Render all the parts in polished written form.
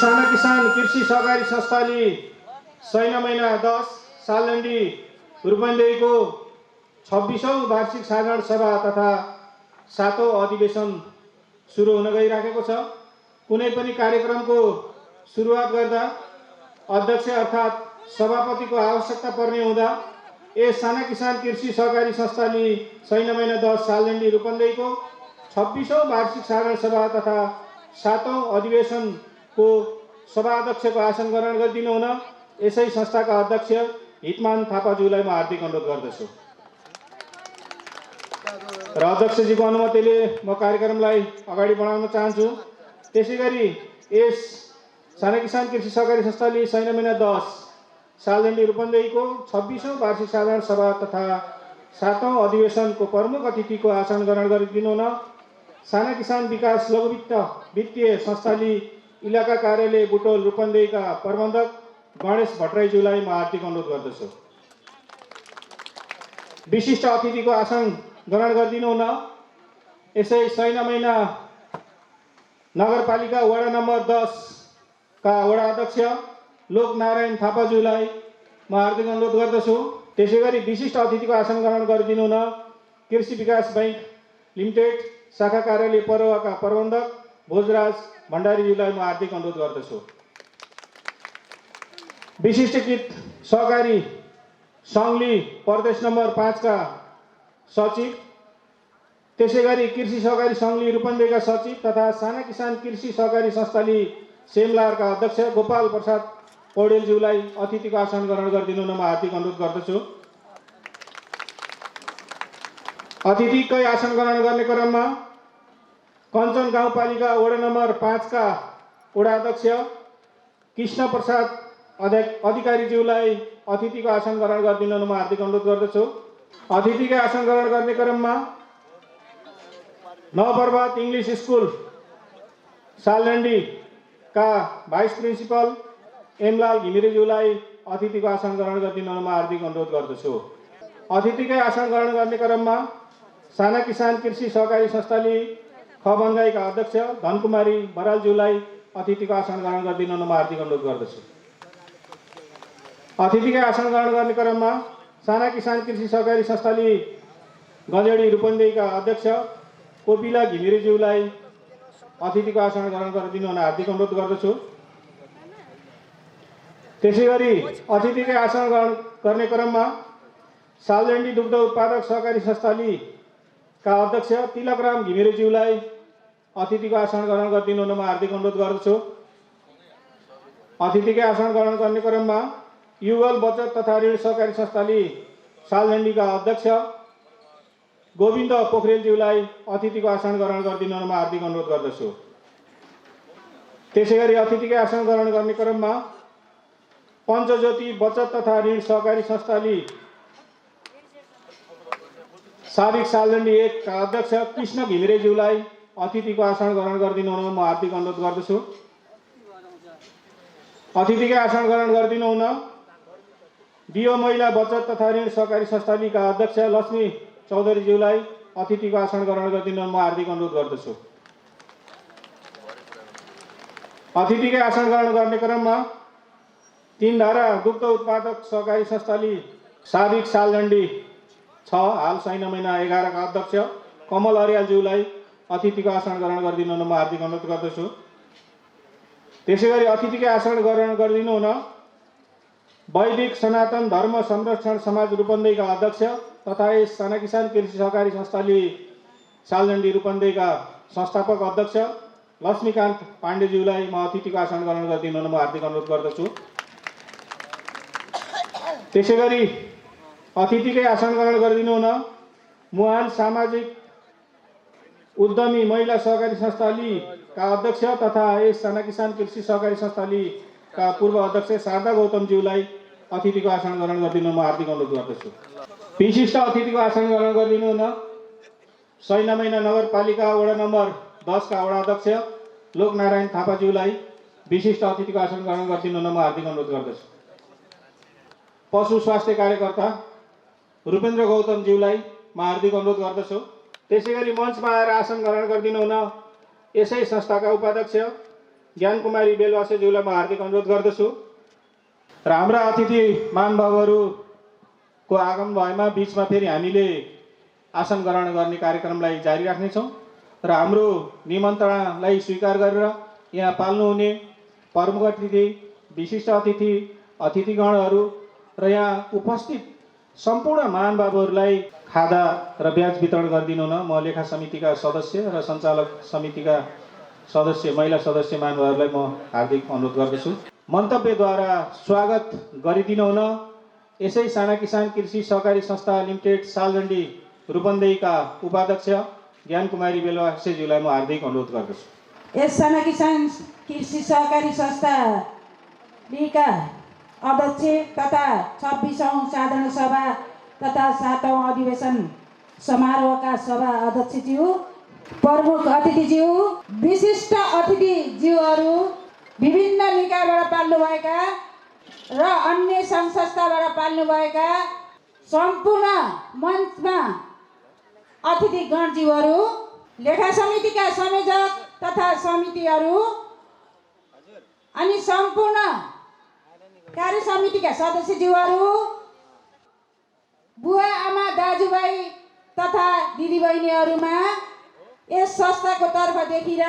साना किसान कृषि सहकारी संस्थाले सैना महिना 10 सालदण्डी रूपन्देहीको 26औं वार्षिक साधारण सभा तथा 7औं अधिवेशन सुरु हुन गइराखेको छ। कुनै पनि कार्यक्रमको सुरुवात गर्दा अध्यक्ष अर्थात् सभापतिको आवश्यकता पर्ने हुँदा यस साना किसान कृषि सहकारी संस्थाले सैना महिना 10 सालदण्डी रूपन्देहीको 26औं वार्षिक साधारण सभा तथा 7औं अधिवेशनको सभाध्यक्षको आसन ग्रहण गरिदिनु हुन यसै संस्थाका अध्यक्ष हितमान थापाज्यूलाई म हार्दिक अनुरोध गर्दछु र अध्यक्षजीको अनुमतिले म कार्यक्रमलाई अगाडि बढाउन चाहन्छु। त्यसैगरी यस साना किसान कृषि सहकारी संस्थाले सैना महिना 10 सालदण्डी रूपन्देहीको 26औं वार्षिक साधारण सभा तथा 7औं अधिवेशनको प्रमुख अतिथिको आसन ग्रहण गरिदिनु हुन साना किसान विकास लघु वित्तीय संस्थाले इलाका कार्यालय बुटोल रूपन्देहीका प्रबन्धक गणेश भट्टराईज्यूलाई म हार्दिक अनुरोध गर्दछु। विशिष्ट अतिथिको आसन ग्रहण गरिदिनु हुन यसै सैना महिना नगरपालिका वडा नम्बर 10 का वडा अध्यक्ष लोकनारायण थापाज्यूलाई म हार्दिक अनुरोध गर्दछु। त्यसैगरी विशिष्ट अतिथिको आसन ग्रहण गरिदिनु हुन कृषि विकास बैंक लिमिटेड शाखा कार्यालय परुवाका प्रबन्धक भोजराज भण्डारीज्यूलाई म हार्दिक अनुरोध गर्दछु। विशिष्टकृत सहकारी सङ्घले प्रदेश नम्बर 5 का सचिव, त्यसैगरी कृषि सहकारी सङ्घले रूपन्देहीका सचिव तथा साना किसान कृषि सहकारी संस्थाले सेमलारका अध्यक्ष गोपाल प्रसाद पौडेलज्यूलाई अतिथिको आसन ग्रहण गरिदिनु हुन म हार्दिक अनुरोध गर्दछु। अतिथिकै आसन ग्रहण गर्ने क्रममा कञ्चन गाउँपालिका वडा नम्बर 5 का वडा अध्यक्ष कृष्ण प्रसाद अधिकारीज्यूलाई अतिथिको आसन ग्रहण गरिदिनु हुन म हार्दिक अनुरोध गर्दछु। अतिथिकै आसन ग्रहण गर्ने क्रममा नवप्रभात इङ्ग्लिस स्कुल सालदण्डी का भाइस प्रिन्सिपल एमलाल घिमिरेज्यूलाई अतिथिको आसन ग्रहण गरिदिनु हुन म हार्दिक अनुरोध गर्दछु। अतिथिकै आसन ग्रहण गर्ने क्रममा साना किसान कृषि सहकारी संस्थाले खबन्गाईका अध्यक्ष धनकुमारी बरालज्यूलाई अतिथिको आसन ग्रहण गरिदिनु हुन म हार्दिक अनुरोध गर्दछु। अतिथिकै आसन ग्रहण गर्ने क्रममा साना किसान कृषि सहकारी संस्थाले गजेडी रूपन्देहीका अध्यक्ष कोपिला घिमिरेज्यूलाई अतिथिको आसन ग्रहण गरिदिनु हुन हार्दिक अनुरोध गर्दछु। त्यसैगरी अतिथिकै आसन ग्रहण गर्ने क्रममा सालदण्डी दुग्ध उत्पादक सहकारी संस्थाले का अध्यक्ष तिलकराम घिमिरेज्यूलाई अतिथिको आसन ग्रहण गरिदिनु हुन म हार्दिक अनुरोध गर्दछु। अतिथिकै आसन ग्रहण गर्ने क्रममा युगल बचत तथा ऋण सहकारी संस्थाले सालदण्डीका अध्यक्ष गोविन्द पोखरेलज्यूलाई अतिथिको आसन ग्रहण गरिदिनु हुन म हार्दिक अनुरोध गर्दछु। त्यसैगरी अतिथिकै आसन ग्रहण गर्ने क्रममा पञ्चज्योति बचत तथा ऋण सहकारी संस्थाले साबिक सालदण्डी 1 का अध्यक्ष कृष्ण घिमिरेज्यूलाई अतिथिको आसन ग्रहण गरिदिनु हुन म हार्दिक अनुरोध गर्दछु। अतिथिकै आसन ग्रहण गरिदिनु हुन दियो महिला बचत तथा ऋण सहकारी संस्थाका अध्यक्ष लक्ष्मी चौधरीज्यूलाई अतिथिको आसन ग्रहण गरिदिनु हुन म हार्दिक अनुरोध गर्दछु। अतिथिकै आसन ग्रहण गर्ने क्रममा 3 धारा दुग्ध उत्पादक सहकारी संस्थाले साबिक सालदण्डी 6 हाल सैना महिना 11 का अध्यक्ष कमल अर्यालज्यूलाई अतिथिको आसन ग्रहण गरिदिनु हुन म हार्दिक अनुरोध गर्दछु। त्यसैगरी अतिथिकै आसन ग्रहण गरिदिनु हुन वैदिक सनातन धर्म संरक्षण समाज रूपन्देहीका अध्यक्ष तथा यस साना किसान कृषि सहकारी संस्थाले सालदण्डी रूपन्देहीका संस्थापक अध्यक्ष लक्ष्मीकान्त पाण्डेज्यूलाई म अतिथिको आसन ग्रहण गरिदिनु हुन म हार्दिक अनुरोध गर्दछु। त्यसैगरी अतिथिकै आसन ग्रहण गरिदिनु हुन मुहान सामाजिक उद्यमी महिला सहकारी संस्थाले का अध्यक्ष तथा यस साना किसान कृषि सहकारी संस्थाले का पूर्व अध्यक्ष शारदा गौतमज्यूलाई अतिथिको आसन ग्रहण गरिदिनु म हार्दिक अनुरोध गर्दछु। विशिष्ट अतिथिको आसन ग्रहण गरिदिनु हुन सैना महिना नगरपालिका वडा नम्बर 10 का वडा अध्यक्ष लोकनारायण थापाज्यूलाई विशिष्ट अतिथिको आसन ग्रहण गरिदिनु हुन म हार्दिक अनुरोध गर्दछु। पशु स्वास्थ्य कार्यकर्ता रूपेन्द्र गौतमज्यूलाई म हार्दिक अनुरोध गर्दछु। त्यसैगरी मञ्चमा आएर आसन ग्रहण गरिदिनु हुन यसै संस्थाका उपाध्यक्ष ज्ञानकुमारी बेलवासेज्यूलाई म हार्दिक अनुरोध गर्दछु र हाम्रा अतिथि महानुभावहरूको आगमन भएमा बिचमा फेरि हामीले आसन ग्रहण गर्ने कार्यक्रमलाई जारी राख्नेछौँ र हाम्रो निमन्त्रणालाई स्वीकार गरेर यहाँ पाल्नुहुने प्रमुख अतिथि, विशिष्ट अतिथि, अतिथिगणहरू र यहाँ उपस्थित सम्पूर्ण महानुभावहरूलाई खादा र ब्याज वितरण गरिदिनु हुन म लेखा समितिका सदस्य र सञ्चालक समितिका सदस्य, महिला सदस्य महानुभावहरूलाई म हार्दिक अनुरोध गर्दछु। मन्तव्यद्वारा स्वागत गरिदिनु हुन यसै साना किसान कृषि सहकारी संस्था लिमिटेड सालजण्डी रूपन्देहीका उपाध्यक्ष ज्ञानकुमारी बेलवासेज्यूलाई म हार्दिक अनुरोध गर्दछु। यस साना किसान कृषि सहकारी संस्था का अध्यक्ष तथा 26औं साधारण सभा तथा 7औं अधिवेशन समारोहका सभा अध्यक्षज्यू, प्रमुख अतिथिज्यू, विशिष्ट अतिथिज्यूहरू, विभिन्न निकायबाट पाल्नुभएका र अन्य सङ्घ संस्थाबाट पाल्नुभएका सम्पूर्ण मञ्चमा अतिथिगणज्यूहरू, लेखा समितिका संयोजक तथा समितिहरू अनि सम्पूर्ण कार्य समितिका सदस्यज्यूहरू, बुवा आमा दाजुभाइ तथा दिदीबहिनीहरूमा यस संस्थाको तर्फदेखि र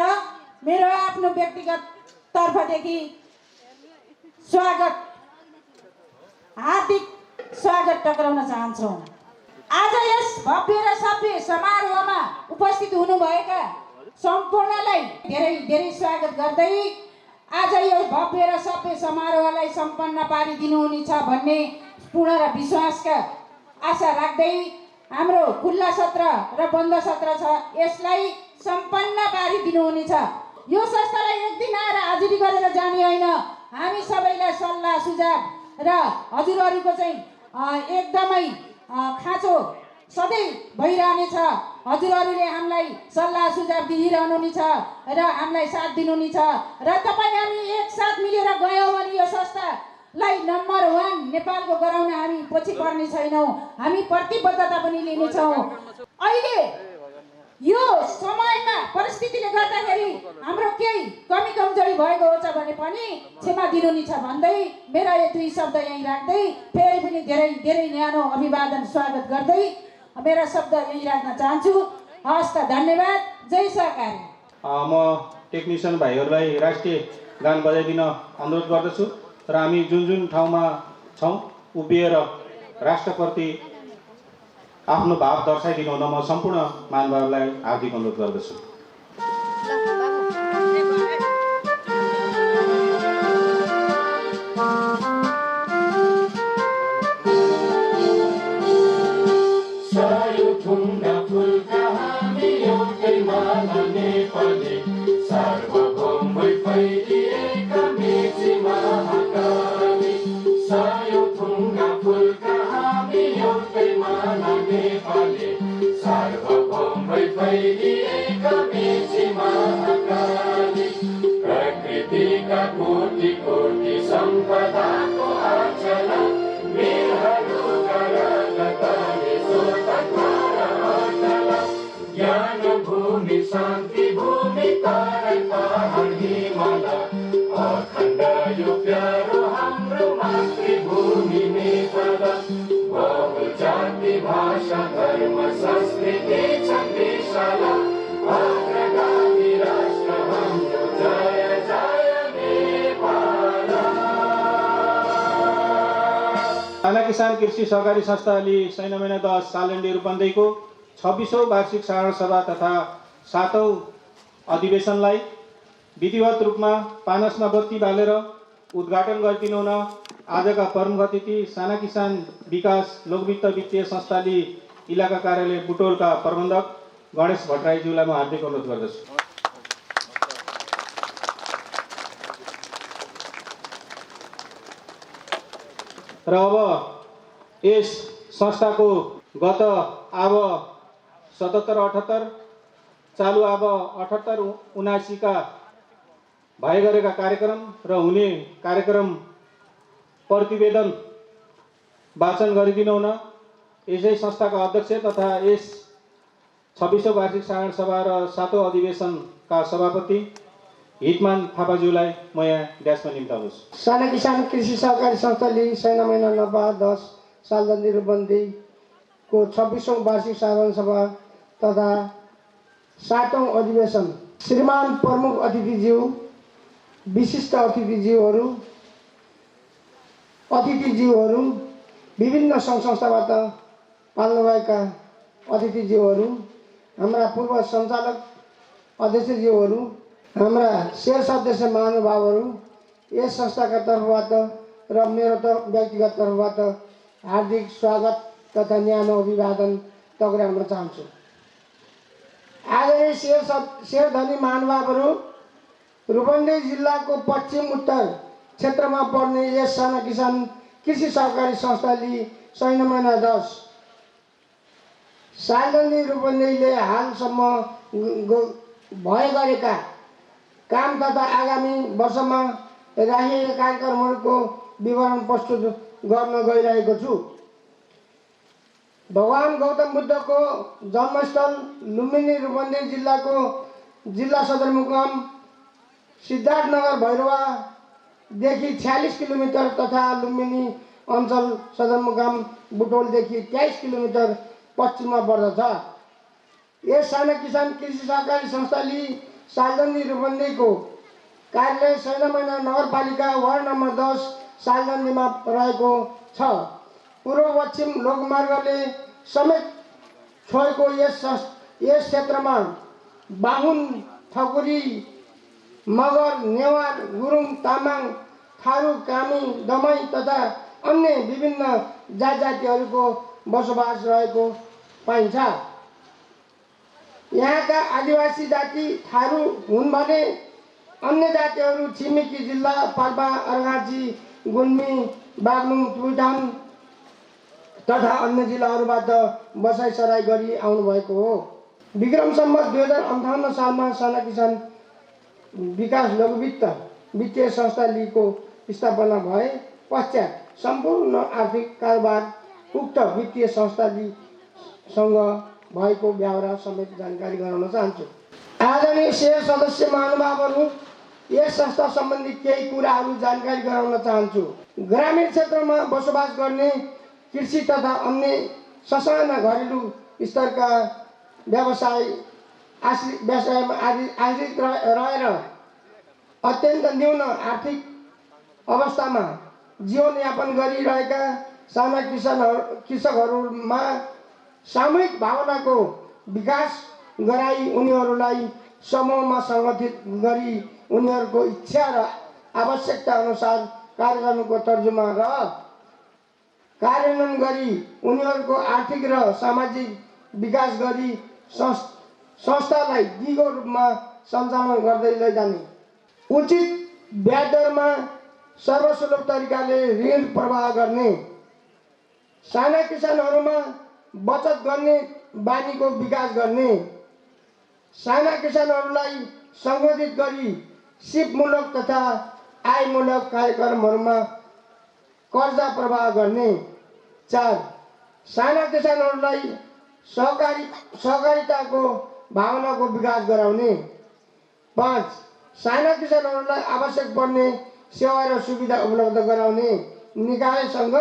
मेरो आफ्नो व्यक्तिगत तर्फदेखि हार्दिक स्वागत टक्राउन चाहन्छौँ। आज यस भव्य र सभ्य समारोहमा उपस्थित हुनुभएका सम्पूर्णलाई धेरै धेरै स्वागत गर्दै आज यो भव्य र सभ्य समारोहलाई सम्पन्न पारिदिनुहुनेछ भन्ने पूर्ण र विश्वासका आशा राख्दै हाम्रो खुल्ला सत्र र बन्द सत्र छ, यसलाई सम्पन्न पारिदिनुहुनेछ। यो संस्थालाई एक दिन आएर हाजिरी गरेर जाने होइन, हामी सबैलाई सल्लाह सुझाव र हजुरहरूको चाहिँ एकदमै खाँचो सधैँ भइरहनेछ। हजुरहरूले हामीलाई सल्लाह सुझाव दिइरहनुहुनेछ र हामीलाई साथ दिनुहुनेछ र तपाईँ हामी एकसाथ मिलेर गयौँ भने यो संस्थालाई नम्बर 1 नेपालको गराउन हामी पछि पर्ने छैनौँ, हामी प्रतिबद्धता पनि लिनेछौँ। अहिले यो समयमा परिस्थितिले गर्दाखेरि हाम्रो केही कमी कमजोरी भएको छ भने पनि क्षमा दिनुहुनेछ भन्दै मेरा यो दुई शब्द यहीँ राख्दै फेरि पनि धेरै धेरै न्यानो अभिवादन स्वागत गर्दै मेरा शब्द यहीँ राख्न चाहन्छु। हस्त, धन्यवाद। जय सहकारी। म टेक्निसियन भाइहरूलाई राष्ट्रिय गान बजाइदिन अनुरोध गर्दछु र हामी जुन जुन ठाउँमा छौँ उभिएर राष्ट्रप्रति आफ्नो भाव दर्शाइदिनु हुन म सम्पूर्ण महानुभावलाई हार्दिक अनुरोध गर्दछु। साना किसान कृषि सहकारी संस्थाले सैना महिना 10 सालजण्डी रूपन्देहीको 26औं वार्षिक साधारण सभा तथा 7औं अधिवेशनलाई विधिवत रूपमा पानसमा बत्ती बालेर उद्घाटन गरिदिनु हुन आजका प्रमुख अतिथि साना किसान विकास लोकवित्त वित्तीय संस्थाले इलाका कार्यालय बुटोलका प्रबन्धक गणेश भट्टराईज्यूलाई म हार्दिक अनुरोध गर्दछु। र अब यस संस्थाको गत आब 77-78 चालु आब 78-79 का भए गरेका कार्यक्रम र हुने कार्यक्रम प्रतिवेदन वाचन गरिदिनु हुन यसै संस्थाका अध्यक्ष तथा यस 26औं वार्षिक साधारण सभा र 7औं अधिवेशनका सभापति हितमान थापाज्यूलाई म यहाँ ड्यासमा निम्ताउँछु। साना किसान कृषि सहकारी संस्थाले सैना महिना नपा 10 सालदण्डी रूपन्देहीको 26औं वार्षिक साधारण सभा तथा 7औं अधिवेशन श्रीमान प्रमुख अतिथिज्यू, विशिष्ट अतिथिज्यूहरू, विभिन्न सङ्घ संस्थाबाट पाल्नुभएका अतिथिज्यूहरू, हाम्रा पूर्व सञ्चालक अध्यक्षज्यूहरू, हाम्रा शेर सदस्य महानुभावहरू, यस संस्थाका तर्फबाट र मेरो व्यक्तिगत तर्फबाट हार्दिक स्वागत तथा न्यानो अभिवादन टक्राउन चाहन्छु। आदरणीय शेरधनी महानुभावहरू, रूपन्देही जिल्लाको पश्चिम उत्तर क्षेत्रमा पर्ने यस साना किसान कृषि सहकारी संस्थाले सैना महिना 10 सालदण्डी रूपन्देहीले हालसम्म भए गरेका काम तथा आगामी वर्षमा राखिएका कार्यक्रमहरूको विवरण प्रस्तुत गर्न गइरहेको छु। भगवान गौतम बुद्धको जन्मस्थल लुम्बिनी रूपन्देही जिल्लाको जिल्ला सदरमुकाम सिद्धार्थनगर भैरवादेखि 46 किलोमिटर तथा लुम्बिनी अञ्चल सदरमुकाम बुटोलदेखि 23 किलोमिटर पश्चिममा पर्दछ। यस साना किसान कृषि सहकारी संस्थाले सालदण्डी रूपन्देहीको कार्यालय सैना महिना नगरपालिका वार्ड नम्बर 10 सालदण्डीमा रहेको छ। पूर्व पश्चिम लोकमार्गले समेत छोएको यस क्षेत्रमा बाहुन, ठकुरी, मगर, नेवार, गुरुङ, तामाङ, थारू, कामी, दमाई तथा अन्य विभिन्न जातिहरूको बसोबास रहेको पाइन्छ। यहाँका आदिवासी जाति थारू हुन् भने अन्य जातिहरू छिमेकी जिल्ला पाल्पा, अर्घाँची, गुल्मी, बागलुङ, प्युठान तथा अन्य जिल्लाहरूबाट बसाइसराई गरी आउनुभएको हो। विक्रम सम्वत 2058 सालमा साना किसान विकास लघुवित्त वित्तीय संस्थाको स्थापना भए पश्चात सम्पूर्ण आर्थिक कारोबार उक्त वित्तीय संस्थासँग भएको ब्यौरा समेत जानकारी गराउन चाहन्छु। आदरणीय शेर सदस्य महानुभावहरू, यस संस्था सम्बन्धी केही कुराहरू जानकारी गराउन चाहन्छु। ग्रामीण क्षेत्रमा बसोबास गर्ने कृषि तथा अन्य ससाना घरेलु स्तरका व्यवसायमा आश्रित रहेर अत्यन्त न्यून आर्थिक अवस्थामा जीवनयापन गरिरहेका साना कृषकहरूमा सामूहिक भावनाको विकास गराई उनीहरूलाई समूहमा सङ्गठित गरी उनीहरूको इच्छा र आवश्यकता अनुसार कार्यक्रमको तर्जुमा र कार्यान्वयन गरी उनीहरूको आर्थिक र सामाजिक विकास गरी संस्थालाई दिगो रूपमा सञ्चालन गर्दै लैजाने, उचित ब्याज दरमा सर्वसुलभ तरिकाले ऋण प्रवाह गर्ने, साना किसानहरूमा बचत गर्ने बानीको विकास गर्ने, साना किसानहरूलाई सङ्गठित गरी सिपमूलक तथा आयमूलक कार्यक्रमहरूमा कर्जा प्रवाह गर्ने, 4 साना किसानहरूलाई सहकारिताको भावनाको विकास गराउने, 5 साना किसानहरूलाई आवश्यक पर्ने सेवा र सुविधा उपलब्ध गराउने, निकायसँग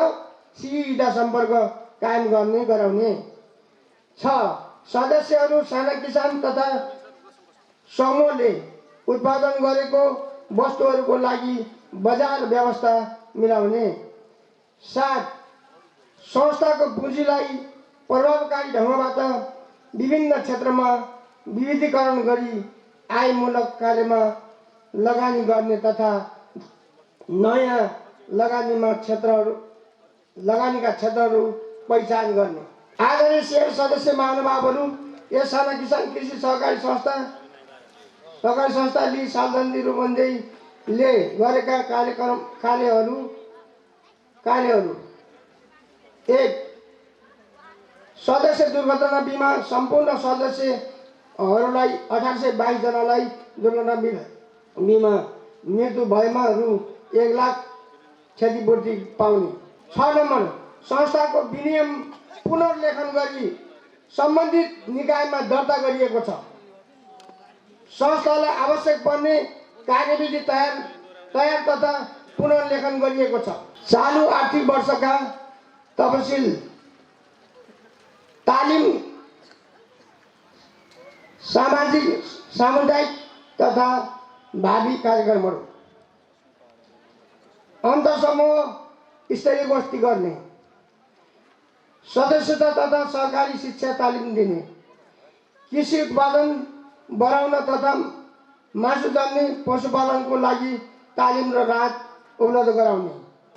सिधा सम्पर्क कायम गराउने, 6 सदस्यहरू साना किसान तथा समूहले उत्पादन गरेको वस्तुहरूको लागि बजार व्यवस्था मिलाउने, 7 संस्थाको पुँजीलाई प्रभावकारी ढङ्गबाट विभिन्न क्षेत्रमा विविधीकरण गरी आयमूलक कार्यमा लगानी गर्ने तथा नयाँ लगानीका क्षेत्रहरू पहिचान गर्ने। आदरणीय शेर सदस्य महानुभावहरू, यस साना किसान कृषि सहकारी संस्थाले सालदण्डी रूपन्देहीले गरेका कार्यहरू 1 सदस्य दुर्घटना बिमा सम्पूर्ण सदस्यहरूलाई 1822 जनालाई दुर्घटना बिमा मृत्यु भएमा रु 1 लाख क्षतिपूर्ति पाउने। 6 नम्बर संस्थाको विनियम पुनर्लेखन गरी सम्बन्धित निकायमा दर्ता गरिएको छ। संस्थालाई आवश्यक पर्ने कार्यविधि तयार तथा पुनर्लेखन गरिएको छ। चालु आर्थिक वर्षका तपसिल तालिम सामाजिक सामुदायिक तथा भावी कार्यक्रमहरू अन्तसमूह स्तरीय गोष्ठी गर्ने, सदस्यता तथा सरकारी शिक्षा तालिम दिने, कृषि उत्पादन बढाउन तथा मासुजन्य पशुपालनको लागि तालिम र राहत उपलब्ध गराउने,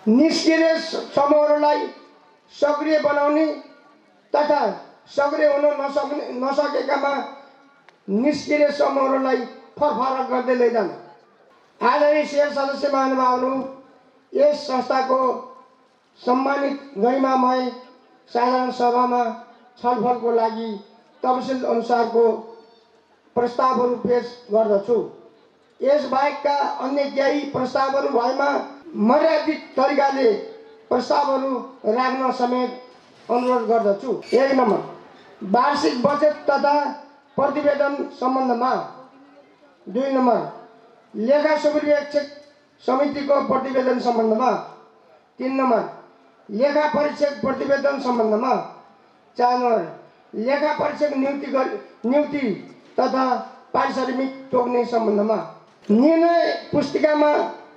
निष्क्रिय समूहहरूलाई सक्रिय बनाउने तथा सक्रिय हुन नसकेकामा निष्क्रिय समूहहरूलाई फरफरक गर्दै लैजाने। आदरणीय शेर सदस्य महानुभावहरू, यस संस्थाको सम्मानित गरिमामय साधारण सभामा छलफलको लागि तपसिल अनुसारको प्रस्तावहरू पेश गर्दछु। यस बाहेकका अन्य केही प्रस्तावहरू भएमा मर्यादित तरिकाले प्रस्तावहरू राख्न समेत अनुरोध गर्दछु। 1 नम्बर, वार्षिक बजेट तथा प्रतिवेदन सम्बन्धमा। 2 नम्बर, लेखा सुपरीक्षक समितिको प्रतिवेदन सम्बन्धमा। 3 नम्बर, लेखा परीक्षक प्रतिवेदन सम्बन्धमा। 4 नम्बर, लेखा परीक्षक नियुक्ति तथा पारिश्रमिक तोक्ने सम्बन्धमा। निर्णय पुस्तिकामा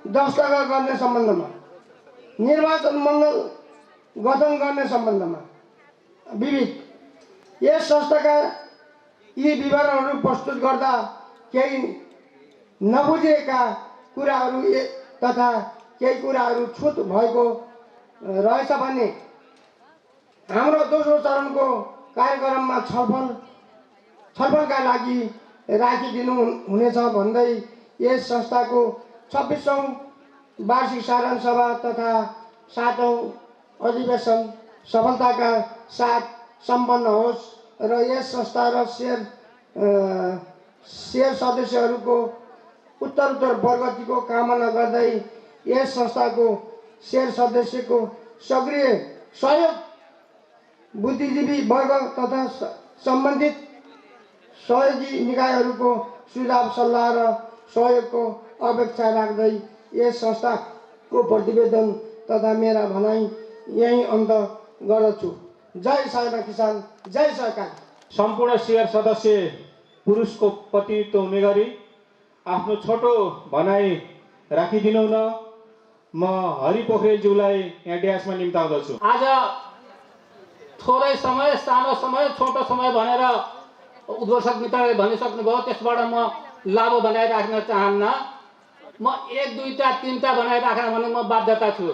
दस्तखत गर्ने सम्बन्धमा। निर्वाचन मण्डल गठन गर्ने सम्बन्धमा। विविध यस संस्थाका यी विवरणहरू प्रस्तुत गर्दा केही नबुझिएका कुराहरू तथा केही कुराहरू छुट भएको रहेछ भने हाम्रो दोस्रो चरणको कार्यक्रममा छलफलका लागि राखिदिनु हुनेछ भन्दै यस संस्थाको 26औं वार्षिक साधारण सभा तथा 7औं अधिवेशन सफलताका साथ सम्पन्न होस् र यस संस्था र शेर सदस्यहरूको उत्तरोत्तर प्रगतिको कामना गर्दै यस संस्थाको शेर सदस्यको सक्रिय सहयोग बुद्धिजीवी वर्ग तथा सम्बन्धित सहयोगी निकायहरूको सुझाव सल्लाह र सहयोगको अपेक्षा राख्दै यस संस्थाको प्रतिवेदन तथा मेरा भनाइ यही अन्त गर्दछु। जय साइना किसान, जय सरकार। सम्पूर्ण शेर सदस्य पुरुषको प्रतिनिधित्व हुने गरी आफ्नो छोटो भनाइ राखिदिनु न म हरि पोखरेलज्यूलाई यहाँ ड्यासमा निम्ताउँदछु। आज थोरै समय, सानो समय, छोटो समय भनेर उद्घोषक मित्रले भनिसक्नुभयो, त्यसबाट म लाभ बनाइराख्न चाहन्न। म 1, 2, 3 बनाइराख्न भने म बाध्यता छु।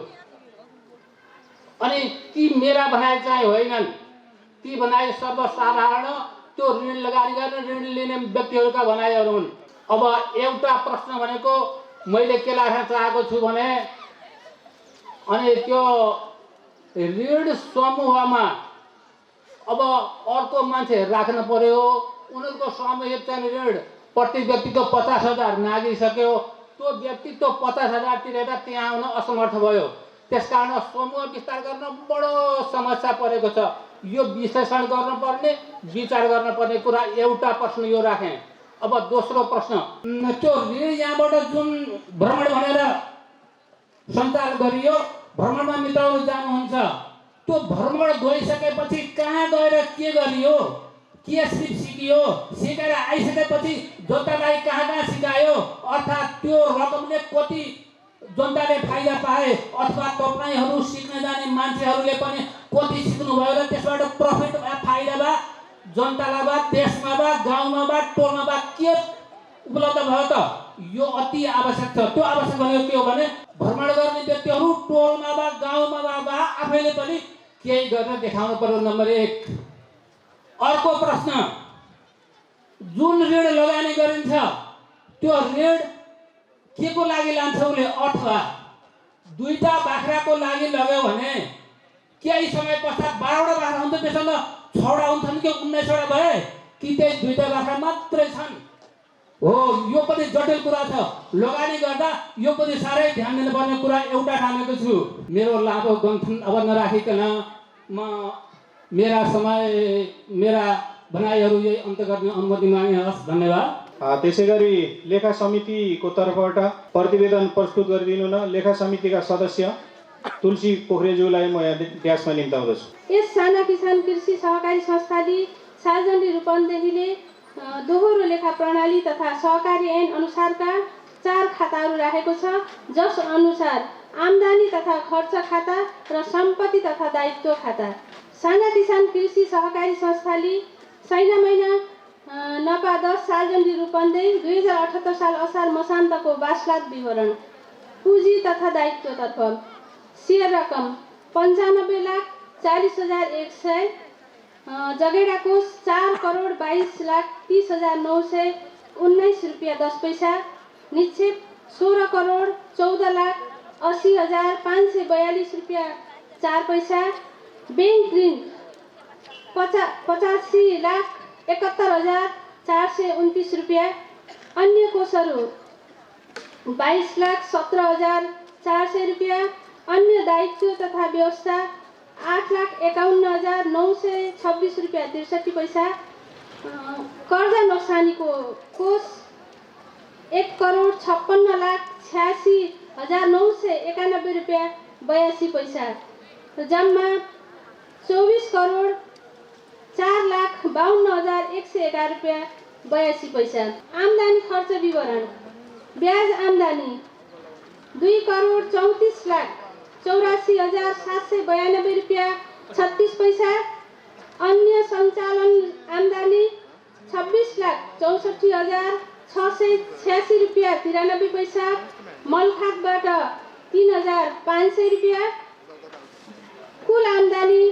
अनि ती मेरा भनाइ चाहिँ होइनन्, ती भनाइ सर्वसाधारण त्यो ऋण लगानी गर्ने, ऋण लिने व्यक्तिहरूका भनाइहरू हुन्। अब एउटा प्रश्न भनेको मैले के राख्न चाहेको छु भने अनि त्यो ऋण समूहमा अब अर्को मान्छे राख्न पर्यो, उनीहरूको सामूहिक चाहिँ ऋण प्रति व्यक्तिको 50,000 नागिसक्यो, त्यो व्यक्तित्व 50,000 तिरेर त्यहाँ आउन असमर्थ भयो। त्यसकारण समूह विस्तार गर्न बडो समस्या परेको छ। यो विश्लेषण गर्नुपर्ने, विचार गर्नुपर्ने कुरा एउटा प्रश्न यो राखेँ। अब दोस्रो प्रश्न, त्यो ऋण यहाँबाट जुन भ्रमण भनेर सञ्चालन गरियो, भ्रमणमा मित्रहरू जानुहुन्छ, त्यो भ्रमण गइसकेपछि कहाँ गएर के गरियो, के सिकियो, सिकेर आइसकेपछि जनतालाई कहाँ सिकायो, अर्थात् त्यो रकमले कति जनताले फाइदा पाए अथवा तपाईँहरू सिक्न जाने मान्छेहरूले पनि कति सिक्नुभयो र त्यसबाट प्रफिट वा फाइदा वा जनतालाई वा देशमा वा गाउँमा वा टोलमा वा के उपलब्ध भयो त, यो अति आवश्यक छ। त्यो आवश्यक भनेको के हो भने भ्रमण गर्ने व्यक्तिहरू टोलमा वा गाउँमा वा आफैले पनि केही गरेर देखाउनु पर्यो, नम्बर 1। अर्को प्रश्न, जुन ऋण लगानी गरिन्छ त्यो ऋण के को लागि लान्छ उसले, अथवा 2टा बाख्राको लागि लग्यो भने केही समय पश्चात 12वटा बाख्रा हुन्छ, त्यसमा 6वटा हुन्छन् कि 19वटा भए कि त्यही 2टा बाख्रा मात्रै छन् हो। यो पनि जटिल कुरा छ। लगानी गर्दा यो पनि साह्रै ध्यान दिनुपर्ने कुरा एउटा ठानेको छु। मेरो लामो गन्थन अब नराखिकन म मेरा भनाइहरू यही अन्त्य गर्ने अनुमति मागे हस्। धन्यवाद। त्यसै गरी लेखा समितिको तर्फबाट प्रतिवेदन प्रस्तुत गरिदिनु न लेखा समितिका सदस्य तुलसी पोखरेज्यूलाई म यहाँ ड्यासमा निम्ताउँदछु। यस साना किसान कृषि सहकारी संस्थाले सार्वजनिक रूपन्देहीले दोहोरो लेखा प्रणाली तथा सहकारी ऐन अनुसारका 4 खाताहरू राखेको छ, जस अनुसार आम्दानी तथा खर्च खाता र सम्पत्ति तथा दायित्व खाता। साना किसान कृषि सहकारी संस्थाले सैना महिना नपा 10 सार्वजनिक रूपन्देही 2078 साल असार मसान्तको वासलात विवरण पुँजी तथा दायित्वतर्फ शेयर रकम 95,40,100, जगेडा कोष 4,22,30,919 रुपियाँ 10 पैसा, निक्षेप 16,14,80,542 रुपियाँ 4 पैसा, बैंक ऋण 85,71,429 रुपियाँ, अन्य कोषहरू 22,17,400 रुपियाँ, अन्य दायित्व तथा व्यवस्था 8,51,926 रुपियाँ 63 पैसा, कर्जा नोक्सानीको कोष 1,56,86,991 रुपियाँ 82 पैसा, जम्मा 24,04,52,111 रुपियाँ 82 पैसा। आम्दानी खर्च विवरण ब्याज आम्दानी 2,34,84,792 रुपियाँ 36 पैसा, अन्य सञ्चालन आम्दानी 26,64,686 रुपियाँ 93 पैसा, मलखातबाट 3,500 रुपियाँ, कुल आम्दानी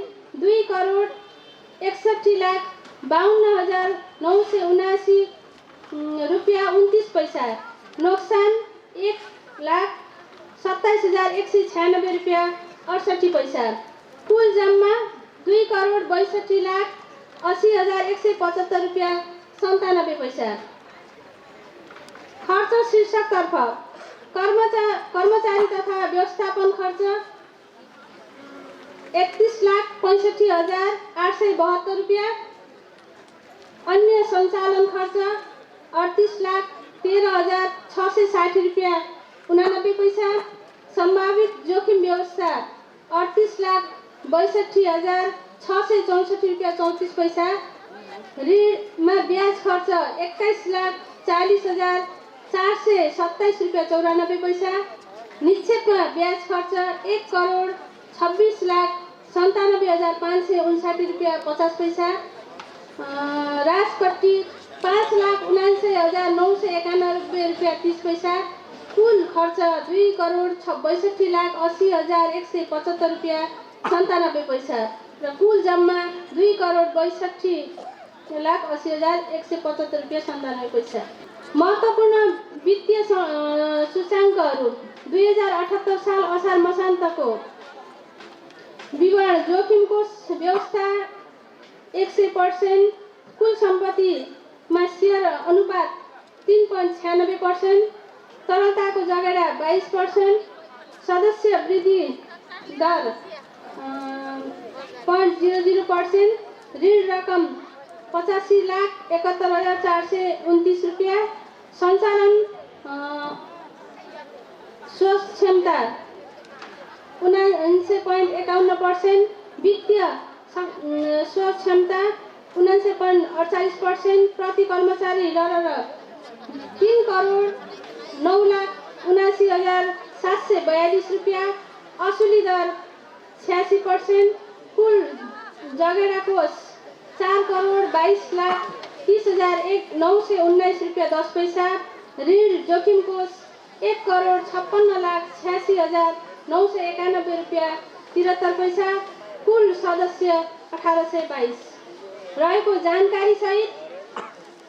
2,61,52,979 रुपियाँ 29 पैसा, नोक्सान 1,27,196 रुपियाँ 68 पैसा, कुल जम्मा 2,62,80,175 रुपियाँ 97 पैसा। खर्च शीर्षकतर्फ कर्मचारी तथा व्यवस्थापन खर्च 31,65,872 रुपियाँ, अन्य सञ्चालन खर्च 38,13,660 रुपियाँ 89 पैसा, सम्भावित जोखिम व्यवस्था 38,62,664 रुपियाँ 34 पैसा, ऋणमा ब्याज खर्च 21,40,427 रुपियाँ 94 पैसा, निक्षेपमा ब्याज खर्च 1,26,97,559 रुपियाँ 50 पैसा, राजपट्टि 5,79,991 रुपियाँ 30 पैसा, कुल खर्च 2,62,80,175 रुपियाँ 97 पैसा र कुल जम्मा 2,62,80,175 रुपियाँ 97 पैसा। महत्त्वपूर्ण वित्तीय सूचाङ्कहरू 2078 साल असार मसान्तको विवरण जोखिम कोष व्यवस्था 100%, कुल सम्पत्तिमा सेयर अनुपात 3.96%, तरलताको जगेडा 22%, सदस्य वृद्धि दर 0.00%, ऋण रकम 85,71,429 रुपियाँ, सञ्चालन स्रोत क्षमता 99.51%, वित्तीय स्रोत क्षमता 99.48%, प्रति कर्मचारी लरर 3,09,79,742 रुपियाँ, असुली दर 86%, कुल जगेडा कोष 4,22,30,919 रुपियाँ 10 पैसा, ऋण जोखिम कोष 1,56,86,991 रुपियाँ 73 पैसा, कुल सदस्य 1,822 रहेको जानकारी सहित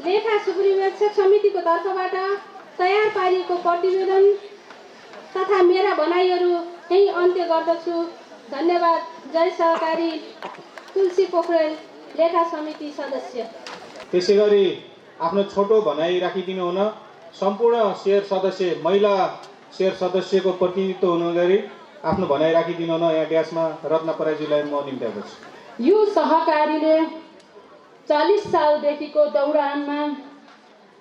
लेखा सुपरिवेक्षक समितिको तर्फबाट तयार पारिएको प्रतिवेदन तथा मेरा भनाइहरू यही अन्त्य गर्दछु। धन्यवाद। जय सहकारी, तुलसी पोखरेल, लेखा समिति सदस्य। त्यसै गरी आफ्नो छोटो भनाइ राखिदिनु हुन सम्पूर्ण शेयर सदस्य महिला शेयर सदस्यको प्रतिनिधित्व हुनु गरी आफ्नो भनाइ राखिदिनु हुन यहाँ ड्यासमा रत्न पराइजीलाई म निम्त्याउँदछु। यो सहकारीले 40 सालदेखिको दौरानमा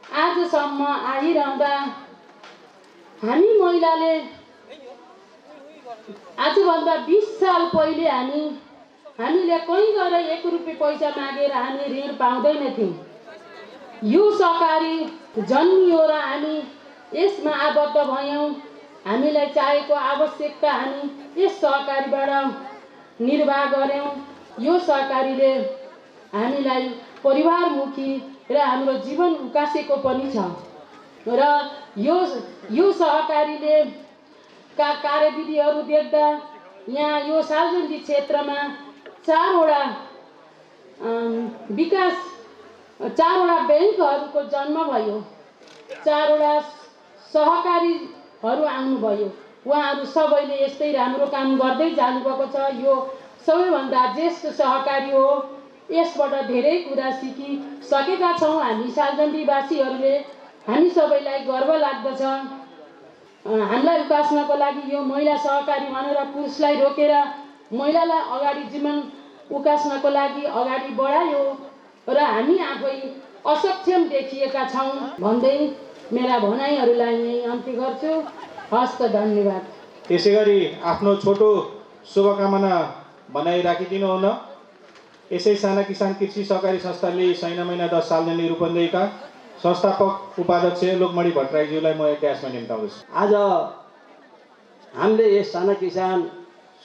आजसम्म आइरहँदा हामी महिलाले आजभन्दा 20 साल पहिले हामीले कहीँ गएर 1 रुपियाँ पैसा मागेर हामी ऋण पाउँदैनथ्यौँ। यो सहकारी जन्मियो र हामी यसमा आबद्ध भयौँ। हामीलाई चाहिएको आवश्यकता हामी यस सहकारीबाट निर्वाह गऱ्यौँ। यो सहकारीले हामीलाई परिवारमुखी र हाम्रो जीवन उकासेको पनि छ र यो सहकारीले कार्यविधिहरू देख्दा यहाँ यो सालजण्डी क्षेत्रमा 4वटा ब्याङ्कहरूको जन्म भयो। 4वटा सहकारीहरू आउनुभयो। उहाँहरू सबैले यस्तै राम्रो काम गर्दै जानुभएको छ। यो सबैभन्दा ज्येष्ठ सहकारी हो। यसबाट धेरै कुरा सिकिसकेका छौँ हामी सालजण्डीवासीहरूले। हामी सबैलाई गर्व लाग्दछ। हामीलाई उकास्नको लागि यो महिला सहकारी भनेर पुरुषलाई रोकेर महिलालाई अगाडि जीवन उकास्नको लागि अगाडि बढायो र हामी आफै असक्षम देखिएका छौँ भन्दै मेरा भनाइहरूलाई यहीँ अन्त्य गर्छु। हस्त धन्यवाद। त्यसै गरी आफ्नो छोटो शुभकामना भनाइ राखिदिनु हुन। यसै साना किसान कृषि सहकारी संस्थाले सैना महिना 10 सालजण्डी रूपन्देहीका संस्थापक उपाध्यक्ष लोकमणि भट्टराईज्यूलाई म इतिहासमा निम्ताउँदछु। आज हामीले यस साना किसान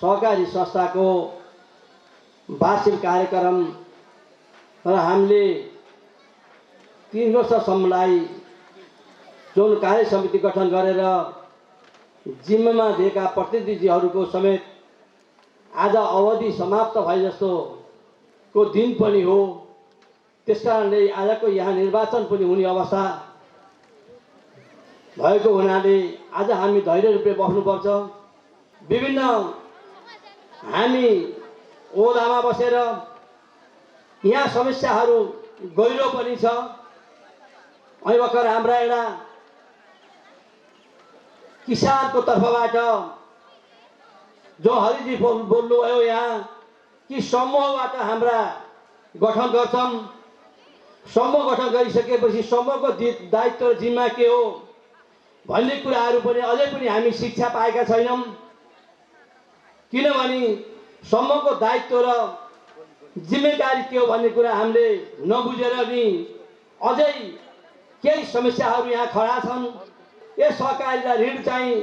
सहकारी संस्थाको वार्षिक कार्यक्रम र हामीले 3 वर्षसम्मलाई जुन कार्य समिति गठन गरेर जिम्मेमा दिएका प्रतिनिधिहरूको समेत आज अवधि समाप्त भए जस्तोको दिन पनि हो। त्यसकारणले आजको यहाँ निर्वाचन पनि हुने अवस्था भएको हुनाले आज हामी धैर्य रूपले बस्नुपर्छ। विभिन्न हामी ओदामा बसेर यहाँ समस्याहरू गहिरो पनि छ। अहिले भर्खर हाम्रा एउटा किसानको तर्फबाट जो हरिजी बोल्नुभयो यहाँ कि समूहबाट हाम्रा गठन गर्छौँ। समूह गठन गरिसकेपछि समूहको दायित्व र जिम्मा के हो भन्ने कुराहरू पनि अझै पनि हामी शिक्षा पाएका छैनौँ। किनभने समूहको दायित्व र जिम्मेदारी के हो भन्ने कुरा हामीले नबुझेर नि अझै केही समस्याहरू यहाँ खडा छन्। यस सहकारीलाई ऋण चाहिँ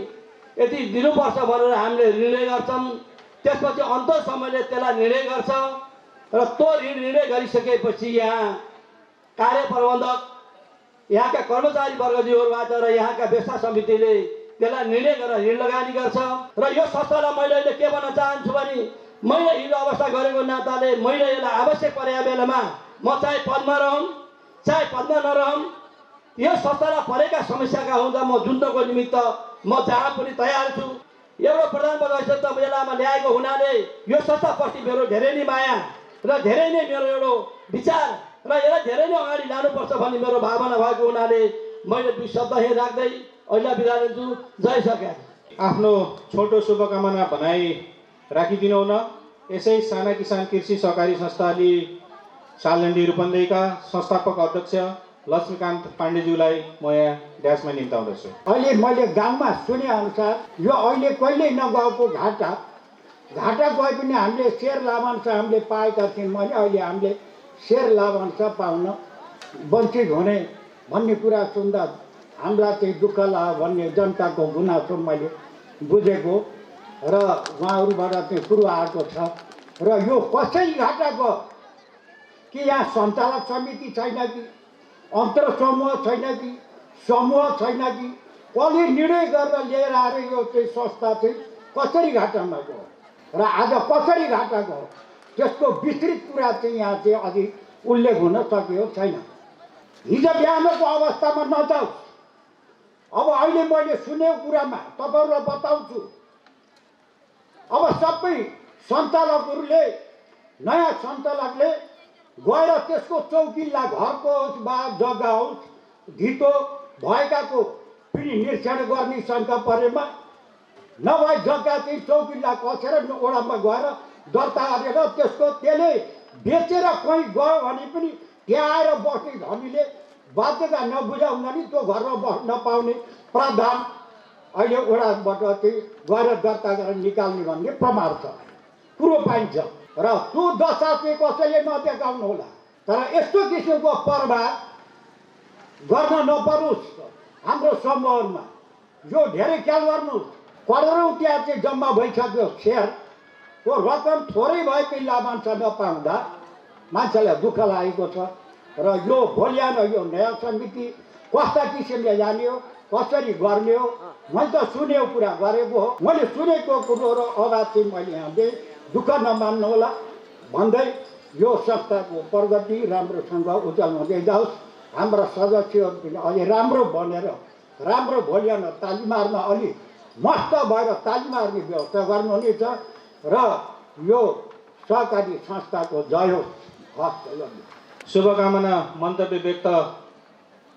यति दिनुपर्छ भनेर हामीले निर्णय गर्छौँ। त्यसपछि अन्त समयले त्यसलाई निर्णय गर्छ र त्यो ऋण निर्णय गरिसकेपछि यहाँ कार्य प्रबन्धक यहाँका कर्मचारी वर्गज्यूहरूबाट र यहाँका व्यवस्था समितिले त्यसलाई निर्णय गरेर ऋण लगानी गर्छ। र यो संस्थालाई मैले अहिले के भन्न चाहन्छु भने मैले हिजो अवस्था गरेको नाताले मैले यसलाई आवश्यक परेका बेलामा म चाहे पदमा रहौँ चाहे पदमा नरहौँ यो संस्थालाई परेका समस्याका हुँदा म जुन्नको निमित्त म जहाँ पनि तयार छु। एउटा प्रधानमन्त्री त बेलामा ल्याएको हुनाले यो संस्थाप्रति मेरो धेरै नै माया र धेरै नै मेरो एउटा विचार र यसलाई धेरै नै अगाडि लानुपर्छ भन्ने मेरो भावना भएको हुनाले मैले 2 शब्द यहीँ राख्दै अहिले बिदा लिन्छु। जय सरकार। आफ्नो छोटो शुभकामना भनाइ राखिदिनु हुन। यसै साना किसान कृषि सहकारी संस्थाले सालजण्डी रूपन्देहीका संस्थापक अध्यक्ष लक्ष्मीकान्त पाण्डेज्यूलाई म यहाँ ड्यासमा निम्ताउँदछु। अहिले मैले गाउँमा सुने अनुसार यो अहिले कहिल्यै नगएको घाटा गए पनि हामीले सेयर लाभांश हामीले पाएका थियौँ भने अहिले हामीले सेयर लाभांश पाउन वञ्चित हुने भन्ने कुरा सुन्दा हामीलाई चाहिँ दुःख लाग्यो भन्ने जनताको गुनासो मैले बुझेको र उहाँहरूबाट चाहिँ कुरो आएको छ। र यो कसरी घाटा गयो कि यहाँ सञ्चालक समिति छैन कि अन्तर समूह छैन कि समूह छैन कि कसले निर्णय गरेर लिएर आएर यो चाहिँ संस्था चाहिँ कसरी घाटामा गयो र आज कसरी घाटा गयो त्यसको विस्तृत कुरा चाहिँ यहाँ चाहिँ अझै उल्लेख हुन सकेको छैन। हिजो बिहानको अवस्थामा नजाऊ। अब अहिले मैले सुनेको कुरामा तपाईँहरूलाई बताउँछु। अब सबै सञ्चालकहरूले नयाँ सञ्चालकले गएर त्यसको चौकीलाई घरको होस् वा जग्गा होस् धितो भएकाको पनि निरीक्षण गर्ने शङ्का परेमा नभए जग्गा चाहिँ चौकीलाई कसेर ओडामा गएर दर्ता गरेर त्यसले बेचेर कहीँ गयो भने पनि त्यहाँ आएर बस्ने धनीले बाध्यता नबुझाउँदा नि त्यो घरमा बस्न नपाउने प्रावधान अहिले वडाबाट चाहिँ गएर दर्ता गरेर निकाल्ने भन्ने प्रमाण छ, कुरो पाइन्छ। र त्यो दशा चाहिँ कसैले नदेखाउनु होला। तर यस्तो किसिमको प्रभाव गर्न नपरोस् हाम्रो समूहमा। यो धेरै ख्याल गर्नुहोस्। करोडौँ त्यहाँ चाहिँ जम्मा भइसक्यो सेयरको रकम थोरै भएकै लाभांश नपाउँदा मान्छेलाई दुःख लागेको छ। र यो भोलि यो नयाँ समिति कस्ता किसिमले जाने हो, कसरी गर्ने हो, मैले त सुनेको कुरा गरेको हो। मैले सुनेको कुरो र अगाडि चाहिँ मैले यहाँ दुःख नमान्नु होला भन्दै यो संस्थाको प्रगति राम्रोसँग उज्जवल हुँदै जाओस्। हाम्रा सदस्यहरू पनि अलि राम्रो बनेर राम्रो भोलि ताली मार्न अलि मस्त भएर ताली मार्ने व्यवस्था गर्नुहुनेछ र यो सहकारी संस्थाको जय होस्। हस्। शुभकामना मन्तव्य व्यक्त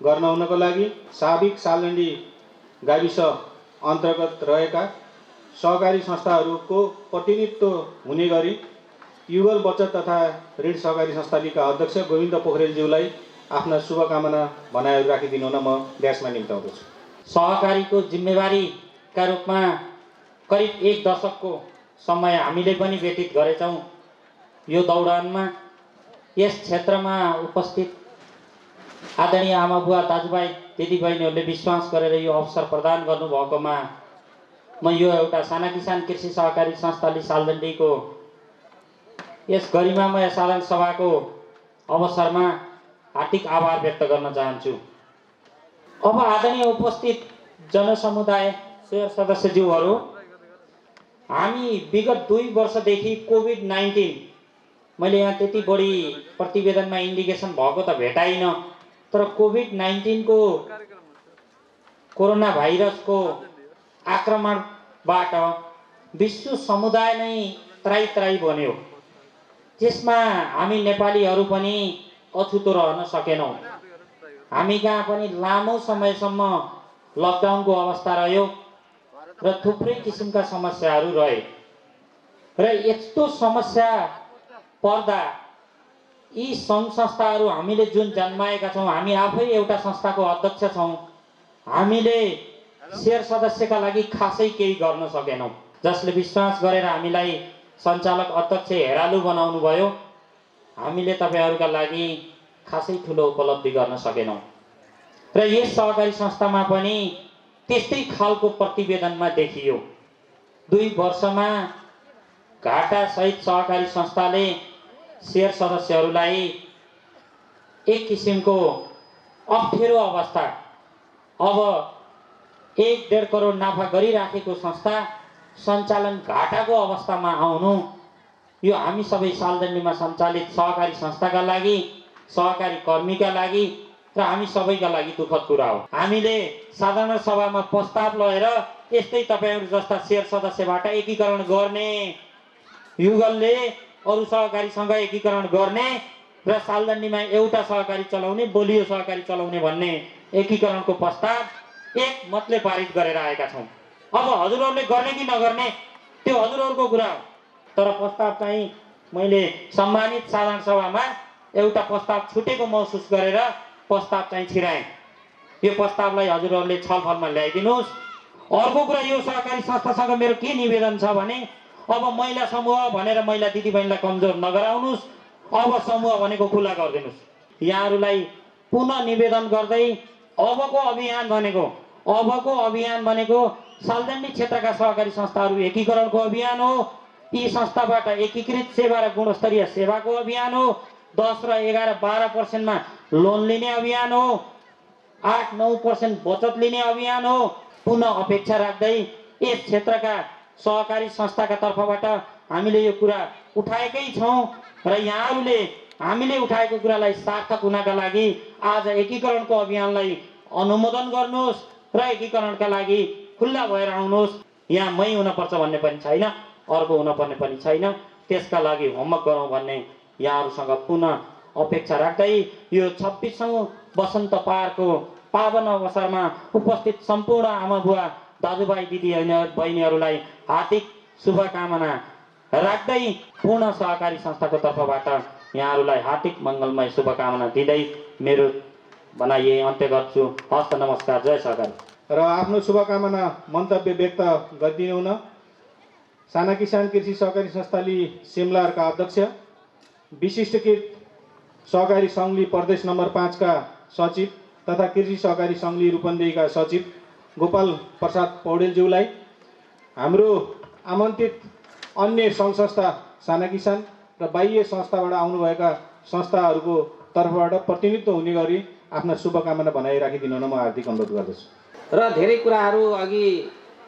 गर्न हुनको लागि साबिक सालडण्डी गाविस अन्तर्गत रहेका सहकारी संस्थाहरूको प्रतिनिधित्व हुने गरी युगल बचत तथा ऋण सहकारी संस्थाका अध्यक्ष गोविन्द पोखरेलज्यूलाई आफ्ना शुभकामना भनाइहरू राखिदिनु हुन म व्यासमा निम्ताउँदछु। सहकारीको जिम्मेवारीका रूपमा करिब 1 दशकको समय हामीले पनि व्यतीत गरेछौँ। यो दौडानमा यस क्षेत्रमा उपस्थित आदरणीय आमाबुवा दाजुभाइ दिदीबहिनीहरूले विश्वास गरेर यो अवसर प्रदान गर्नुभएकोमा म यो एउटा साना किसान कृषि सहकारी संस्थाले सालडण्डीको यस गरिमामय साधारण सभाको अवसरमा हार्दिक आभार व्यक्त गर्न चाहन्छु। अब आदरणीय उपस्थित जनसमुदाय शेयर सदस्यज्यूहरू, हामी विगत 2 वर्षदेखि कोभिड-19 मैले यहाँ त्यति बढी प्रतिवेदनमा इन्डिकेसन भएको त भेटाइन, तर कोभिड-19 को कोरोना भाइरसको आक्रमणबाट विश्व समुदाय नै त्राई बन्यो। त्यसमा हामी नेपालीहरू पनि अछुतो रहन सकेनौँ। हामी कहाँ पनि लामो समयसम्म लकडाउनको अवस्था रह्यो र थुप्रै किसिमका समस्याहरू रहे। र यस्तो समस्या पर्दा यी सङ्घ संस्थाहरू हामीले जुन जन्माएका छौँ, हामी आफै एउटा संस्थाको अध्यक्ष छौँ, हामीले शेयर सदस्यका लागि खासै केही गर्न सकेनौँ। जसले विश्वास गरेर हामीलाई सञ्चालक अध्यक्ष हेरालु बनाउनु भयो, हामीले तपाईँहरूका लागि खासै ठुलो उपलब्धि गर्न सकेनौँ। र यस सहकारी संस्थामा पनि त्यस्तै खालको प्रतिवेदनमा देखियो। 2 वर्षमा घाटासहित सहकारी संस्थाले शेयर सदस्यहरूलाई एक किसिमको अप्ठ्यारो अवस्था, अब 1-1.5 करोड नाफा गरिराखेको संस्था सञ्चालन घाटाको अवस्थामा आउनु, यो हामी सबै सालडण्डीमा सञ्चालित सहकारी संस्थाका लागि, सहकारी कर्मीका लागि र हामी सबैका लागि दुःखद कुरा हो। हामीले साधारण सभामा प्रस्ताव लिएर यस्तै तपाईँहरू जस्ता शेयर सदस्यबाट एकीकरण गर्ने, युगलले अरू सहकारीसँग एकीकरण गर्ने र सालडण्डीमा एउटा सहकारी चलाउने, बलियो सहकारी चलाउने भन्ने एकीकरणको प्रस्ताव एक मतले पारित गरेर आएका छौँ। अब हजुरहरूले गर्ने कि नगर्ने त्यो हजुरहरूको कुरा हो, तर प्रस्ताव चाहिँ मैले सम्मानित साधारण सभामा एउटा प्रस्ताव छुटेको महसुस गरेर प्रस्ताव चाहिँ छिराएँ। यो प्रस्तावलाई हजुरहरूले छलफलमा ल्याइदिनुहोस्। अर्को कुरा, यो सहकारी संस्थासँग मेरो के निवेदन छ भने, अब महिला समूह भनेर महिला दिदीबहिनीलाई कमजोर नगराउनुहोस्, अब समूह भनेको खुला गरिदिनुहोस्। यहाँहरूलाई पुनः निवेदन गर्दै अबको अभियान भनेको सालडण्डी क्षेत्रका सहकारी संस्थाहरू एकीकरणको अभियान हो। यी संस्थाबाट एकीकृत सेवा र गुणस्तरीय सेवाको अभियान हो। 10 र 11-12% लोन लिने अभियान हो। 8-9% बचत लिने अभियान हो। पुनः अपेक्षा राख्दै यस क्षेत्रका सहकारी संस्थाका तर्फबाट हामीले यो कुरा उठाएकै छौँ र यहाँहरूले हामीले उठाएको कुरालाई सार्थक हुनका लागि आज एकीकरणको अभियानलाई अनुमोदन गर्नुहोस् र एकीकरणका लागि खुल्ला भएर आउनुहोस्। यहाँ मै हुनुपर्छ भन्ने पनि छैन, अर्को हुनुपर्ने पनि छैन। त्यसका लागि होमवर्क गरौँ भन्ने यहाँहरूसँग पुनः अपेक्षा राख्दै यो 26औं वसन्त पारको पावन अवसरमा उपस्थित सम्पूर्ण आमाबुवा दाजुभाइ दिदी बहिनीहरूलाई हार्दिक शुभकामना राख्दै पूर्ण सहकारी संस्थाको तर्फबाट यहाँहरूलाई हार्दिक मङ्गलमय शुभकामना दिँदै मेरो भनाइ यही अन्त्य गर्छु। हस्त नमस्कार। जय सहकारी। र आफ्नो शुभकामना मन्तव्य व्यक्त गरिदिनु हुन साना किसान कृषि सहकारी संस्थाली सिमलारका अध्यक्ष, विशिष्टकृत सहकारी सङ्घली प्रदेश नम्बर 5 का सचिव तथा कृषि सहकारी सङ्घली रूपन्देहीका सचिव गोपाल प्रसाद पौडेलज्यूलाई, हाम्रो आमन्त्रित अन्य सङ्घ संस्था साना किसान र बाह्य संस्थाबाट आउनुभएका संस्थाहरूको तर्फबाट प्रतिनिधित्व हुने गरी आफ्ना शुभकामना भनाइराखिदिनु हुन म हार्दिक अनुरोध गर्दछु। र धेरै कुराहरू अघि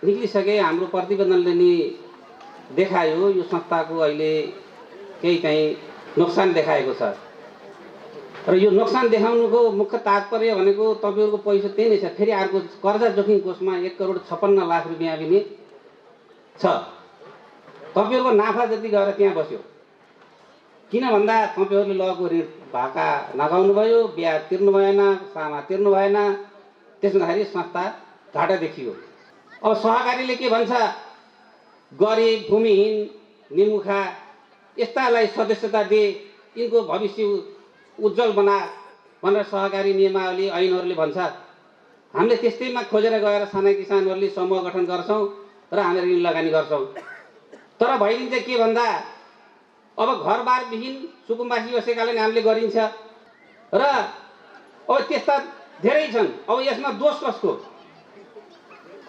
निक्लिसके। हाम्रो प्रतिवेदनले नि देखायो यो संस्थाको अहिले केही चाहिँ नोक्सान देखाएको छ र यो नोक्सान देखाउनुको मुख्य तात्पर्य भनेको तपाईँहरूको पैसा त्यही नै छ। फेरि अर्को कर्जा जोखिम कोषमा 1,56,00,000 रुपियाँ पनि छ। तपाईँहरूको नाफा जति गएर त्यहाँ बस्यो। किन भन्दा तपाईँहरूले लगेको ऋण भाका नगाउनु भयो, ब्याज तिर्नु भएन, सामा तिर्नु भएन, त्यसमाखेरि संस्था घाटा देखियो। अब सहकारीले के भन्छ, गरिब, भूमिहीन, निमुखा यस्तालाई सदस्यता दे, यिनको भविष्य उज्जवल बना भनेर सहकारी नियमावली ऐनहरूले भन्छ। हामीले त्यस्तैमा खोजेर गएर साना किसानहरूले समूह गठन गर्छौँ र हामी ऋण लगानी गर्छौँ। तर भइदिन्छ के भन्दा अब घरबारविहीन सुकुम्बासी बसेकाले हामीले गरिन्छ र अब त्यस्ता धेरै छन्। अब यसमा दोष कसको?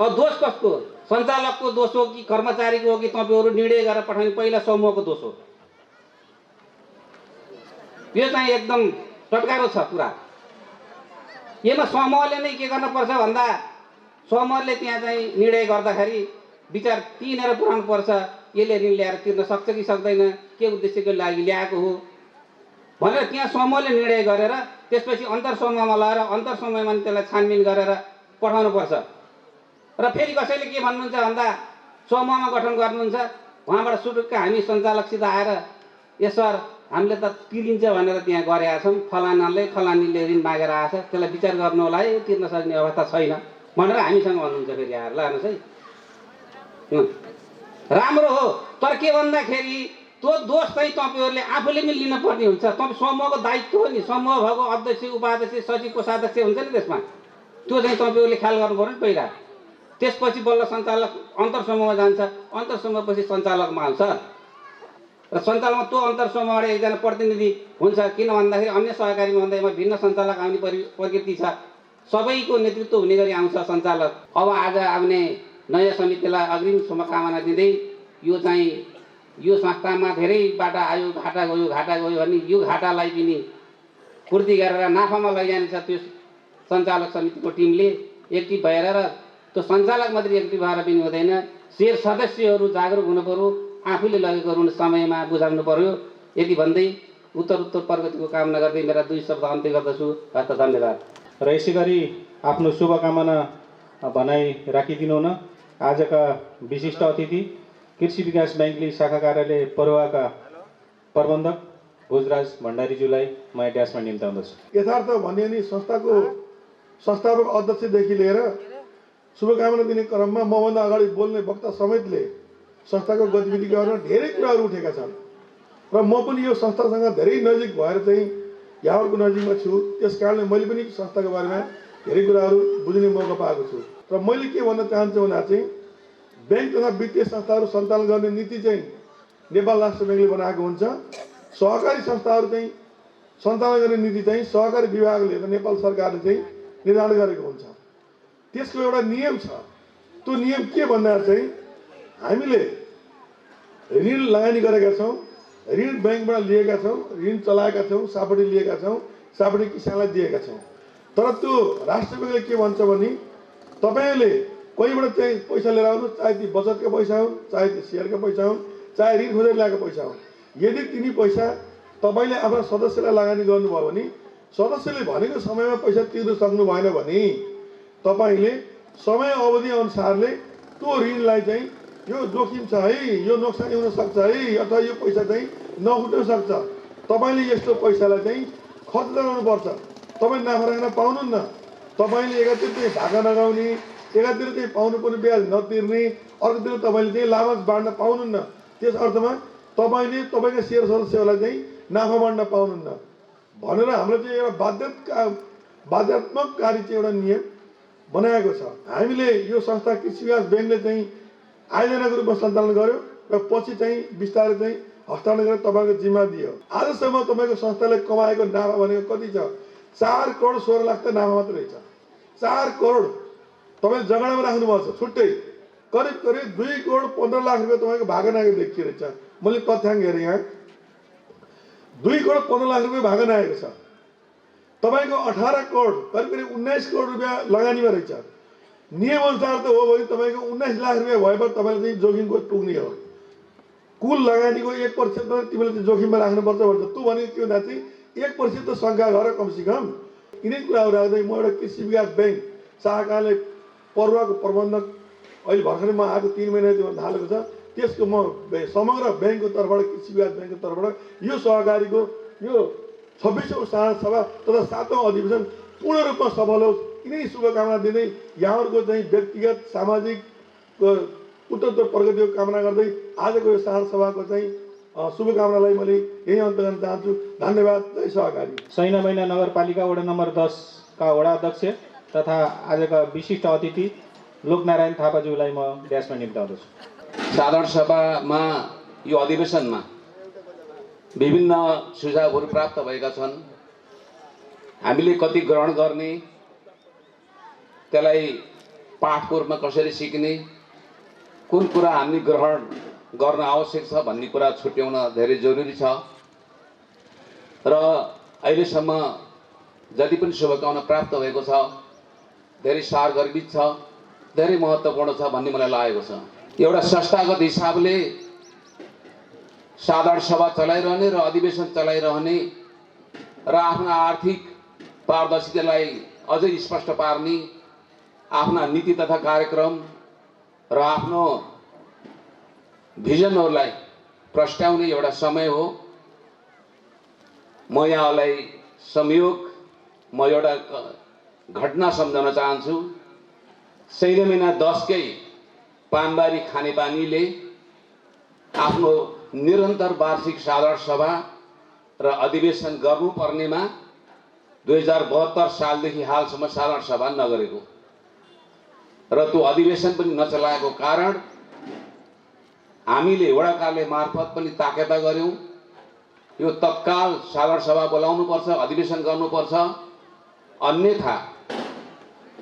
अब दोष कसको? सञ्चालकको दोष हो कि कर्मचारीको हो कि तपाईँहरू निर्णय गरेर पठाउने पहिला समूहको दोष हो? यो चाहिँ एकदम टटकारो छ कुरा। यसमा समूहले नै के गर्नुपर्छ भन्दा समूहले त्यहाँ चाहिँ निर्णय गर्दाखेरि विचार तिनेर पुऱ्याउनु पर्छ। यसले ऋण ल्याएर तिर्न सक्छ कि सक्दैन, के उद्देश्यको लागि ल्याएको हो भनेर त्यहाँ समूहले निर्णय गरेर त्यसपछि अन्तर समूहमा लगाएर अन्तर समूहमा त्यसलाई छानबिन गरेर पठाउनुपर्छ। र फेरि कसैले के भन्नुहुन्छ भन्दा समूहमा गठन गर्नुहुन्छ, उहाँबाट सुटुक्क हामी सञ्चालकसित आएर यसर हामीले त तिरिन्छ भनेर त्यहाँ गरेका छौँ, फलानीले ऋण मागेर आएछ, त्यसलाई विचार गर्नु होला है, तिर्न सक्ने अवस्था छैन भनेर हामीसँग भन्नुहुन्छ। फेरि आएर ल हेर्नुहोस् है, राम्रो हो। तर के भन्दाखेरि त्यो दोष चाहिँ तपाईँहरूले आफूले पनि लिनुपर्ने हुन्छ। तपाईँ समूहको दायित्व हो नि, समूह भएको अध्यक्ष, उपाध्यक्ष, सचिव, कोषाध्यक्ष हुन्छ नि त्यसमा, त्यो चाहिँ तपाईँहरूले ख्याल गर्नु पर्यो नि पहिला। त्यसपछि बल्ल सञ्चालक अन्तर समूहमा जान्छ, अन्तर समूहपछि सञ्चालकमा आउँछ र सञ्चालकमा त्यो अन्तर समूहबाट एकजना प्रतिनिधि हुन्छ। किन भन्दाखेरि अन्य सहकारी भन्दैमा भिन्न सञ्चालक आउने प्रकृति छ, सबैको नेतृत्व हुने गरी आउँछ सञ्चालक। अब आज आउने नयाँ समितिलाई अग्रिम शुभकामना दिँदै यो संस्थामा धेरैबाट आयो, घाटा गयो भने यो घाटालाई पनि पूर्ति गरेर नाफामा लैजाने छ। त्यो सञ्चालक समितिको टिमले एक्टिभ भएर र त्यो सञ्चालक मात्रै एक्टिभ भएर पनि हुँदैन, शेयर सदस्यहरू जागरुक हुनु पर्यो, आफूले लगेको ऋण समयमा बुझाउनु पर्यो। यति भन्दै उत्तर प्रगतिको कामना गर्दै मेरा 2 शब्द अन्त्य गर्दछु। हस्त धन्यवाद। र यसै गरी आफ्नो शुभकामना भनाइ राखिदिनु हुन आजका विशिष्ट अतिथि कृषि विकास ब्याङ्कले शाखा कार्यालय परुवाका प्रबन्धक भोजराज भण्डारीज्यूलाई म ड्यासमा निम्ताउँदछु। यथार्थ भन्यो नि संस्थाको संस्थापक अध्यक्षदेखि लिएर शुभकामना दिने क्रममा मभन्दा अगाडि बोल्ने वक्ता समेतले संस्थाको गतिविधि गर्न धेरै कुराहरू उठेका छन् र म पनि यो संस्थासँग धेरै नजिक भएर चाहिँ यहाँहरूको नजिकमा छु। त्यस कारणले मैले पनि संस्थाको बारेमा धेरै कुराहरू बुझ्ने मौका पाएको छु र मैले के भन्न चाहन्छु भन्दा चाहिँ ब्याङ्क तथा वित्तीय संस्थाहरू सञ्चालन गर्ने नीति चाहिँ नेपाल राष्ट्र ब्याङ्कले बनाएको हुन्छ। सहकारी संस्थाहरू चाहिँ सञ्चालन गर्ने नीति चाहिँ सहकारी विभागले र नेपाल सरकारले चाहिँ निर्धारण गरेको हुन्छ। त्यसको एउटा नियम छ। त्यो नियम के भन्दा चाहिँ हामीले ऋण लगानी गरेका छौँ, ऋण ब्याङ्कबाट लिएका छौँ, ऋण चलाएका छौँ, सापटी लिएका छौँ, सापटी किसानलाई दिएका छौँ। तर त्यो राष्ट्र ब्याङ्कले के भन्छ भने तपाईँले कोहीबाट चाहिँ पैसा लिएर आउनु, चाहे ती बचतका पैसा हुन्, चाहे ती सेयरका पैसा हुन्, चाहे ऋण खोजेर ल्याएको पैसा हुन्, यदि तिनी पैसा तपाईँले आफ्ना सदस्यलाई लगानी गर्नुभयो भने सदस्यले भनेको समयमा पैसा तिर्न सक्नु भएन भने तपाईँले समय अवधि अनुसारले त्यो ऋणलाई चाहिँ यो जोखिम छ है, यो नोक्सानी हुन सक्छ है, अथवा यो पैसा चाहिँ नउठ्न सक्छ, तपाईँले यस्तो पैसालाई चाहिँ खर्च गराउनुपर्छ। तपाईँ नाफा राख्न पाउनुहुन्न। तपाईँले एकातिर चाहिँ भाका नगाउने, एकातिर चाहिँ पाउनुपर्ने ब्याज नतिर्ने, अर्कोतिर तपाईँले चाहिँ लाभांश बाँड्न पाउनुहुन्न। त्यस अर्थमा तपाईँले तपाईँका शेयर सदस्यहरूलाई चाहिँ नाफा बाँड्न पाउनुहुन्न भनेर हाम्रो चाहिँ एउटा बाध्यात्मक कार्य चाहिँ एउटा नियम बनाएको छ। हामीले यो संस्था कृषि विकास ब्याङ्कले चाहिँ आयोजनाको रूपमा सञ्चालन गर्यो र पछि चाहिँ बिस्तारै चाहिँ हस्तान्तरण गरेर तपाईँको जिम्मा दियो। आजसम्म तपाईँको संस्थाले कमाएको नाफा भनेको कति छ? 4 करोड 16 लाख त नाफा मात्रै छ। 4 करोड तपाईँले जगडामा राख्नुभएको छ छुट्टै। करिब करिब 2 करोड 15 लाख रुपियाँ तपाईँको भागन आएको देखिएको रहेछ। मैले तथ्याङ्क हेरेँ यहाँ 2 करोड 15 लाख रुपियाँ भागन आएको छ। तपाईँको 18 करोड करिब करिब 19 करोड रुपियाँ लगानीमा रहेछ। नियमअनुसार त हो भने तपाईँको 19 लाख रुपियाँ भएपछि तपाईँले चाहिँ जोखिमको पुग्ने हो। कुल लगानीको 1% मात्रै तिमीले चाहिँ जोखिममा राख्नुपर्छ भन्छ। त्यो भनेको के भन्दा चाहिँ 1% त शङ्का गर कमसेकम। यिनै कुराहरू राख्दै म एउटा कृषि विकास ब्याङ्क शाखाले पर्वाको प्रबन्धक अहिले भर्खरै म आएको 3 महिना थालेको छ। त्यसको म समग्र ब्याङ्कको तर्फबाट कृषि विकास ब्याङ्कको तर्फबाट यो सहकारीको यो 26औं साधारण सभा तथा 7औं अधिवेशन पूर्ण रूपमा सफल होस् यिनै शुभकामना दिँदै यहाँहरूको चाहिँ व्यक्तिगत सामाजिक उत्तरोत्तर प्रगतिको कामना गर्दै आजको यो साधारण सभाको चाहिँ शुभकामनालाई मैले यही अन्त गर्न चाहन्छु। धन्यवाद। जय सहकारी। सैना मैना नगरपालिका वडा नम्बर 10 का वडा अध्यक्ष तथा आजका विशिष्ट अतिथि लोकनारायण थापाज्यूलाई म व्यासमा निम्ताउँदछु। साधारण सभामा यो अधिवेशनमा विभिन्न सुझावहरू प्राप्त भएका छन्। हामीले कति ग्रहण गर्ने, त्यसलाई पाठको रूपमा कसरी सिक्ने, कुन कुरा हामीले ग्रहण गर्न आवश्यक छ भन्ने कुरा छुट्याउन धेरै जरुरी छ। र अहिलेसम्म जति पनि शुभकामना प्राप्त भएको छ धेरै सारगर्भित छ, धेरै महत्त्वपूर्ण छ भन्ने मलाई लागेको छ। एउटा संस्थागत हिसाबले साधारण सभा चलाइरहने र अधिवेशन चलाइरहने र आफ्नो आर्थिक पारदर्शितालाई अझै स्पष्ट पार्ने, आफ्ना नीति तथा कार्यक्रम र आफ्नो भिजनहरूलाई प्रस्ट्याउने एउटा समय हो। म यहाँलाई संयोग म एउटा घटना सम्झाउन चाहन्छु। सैना महिना 10 कै पानबारी खानेपानीले आफ्नो निरन्तर वार्षिक साधारण सभा र अधिवेशन गर्नुपर्नेमा 2072 सालदेखि हालसम्म साधारण सभा नगरेको र त्यो अधिवेशन पनि नचलाएको कारण हामीले वडा कार्यालय मार्फत पनि ताकेता गर्यौं। यो तत्काल साधारण सभा बोलाउनुपर्छ, अधिवेशन गर्नुपर्छ, अन्यथा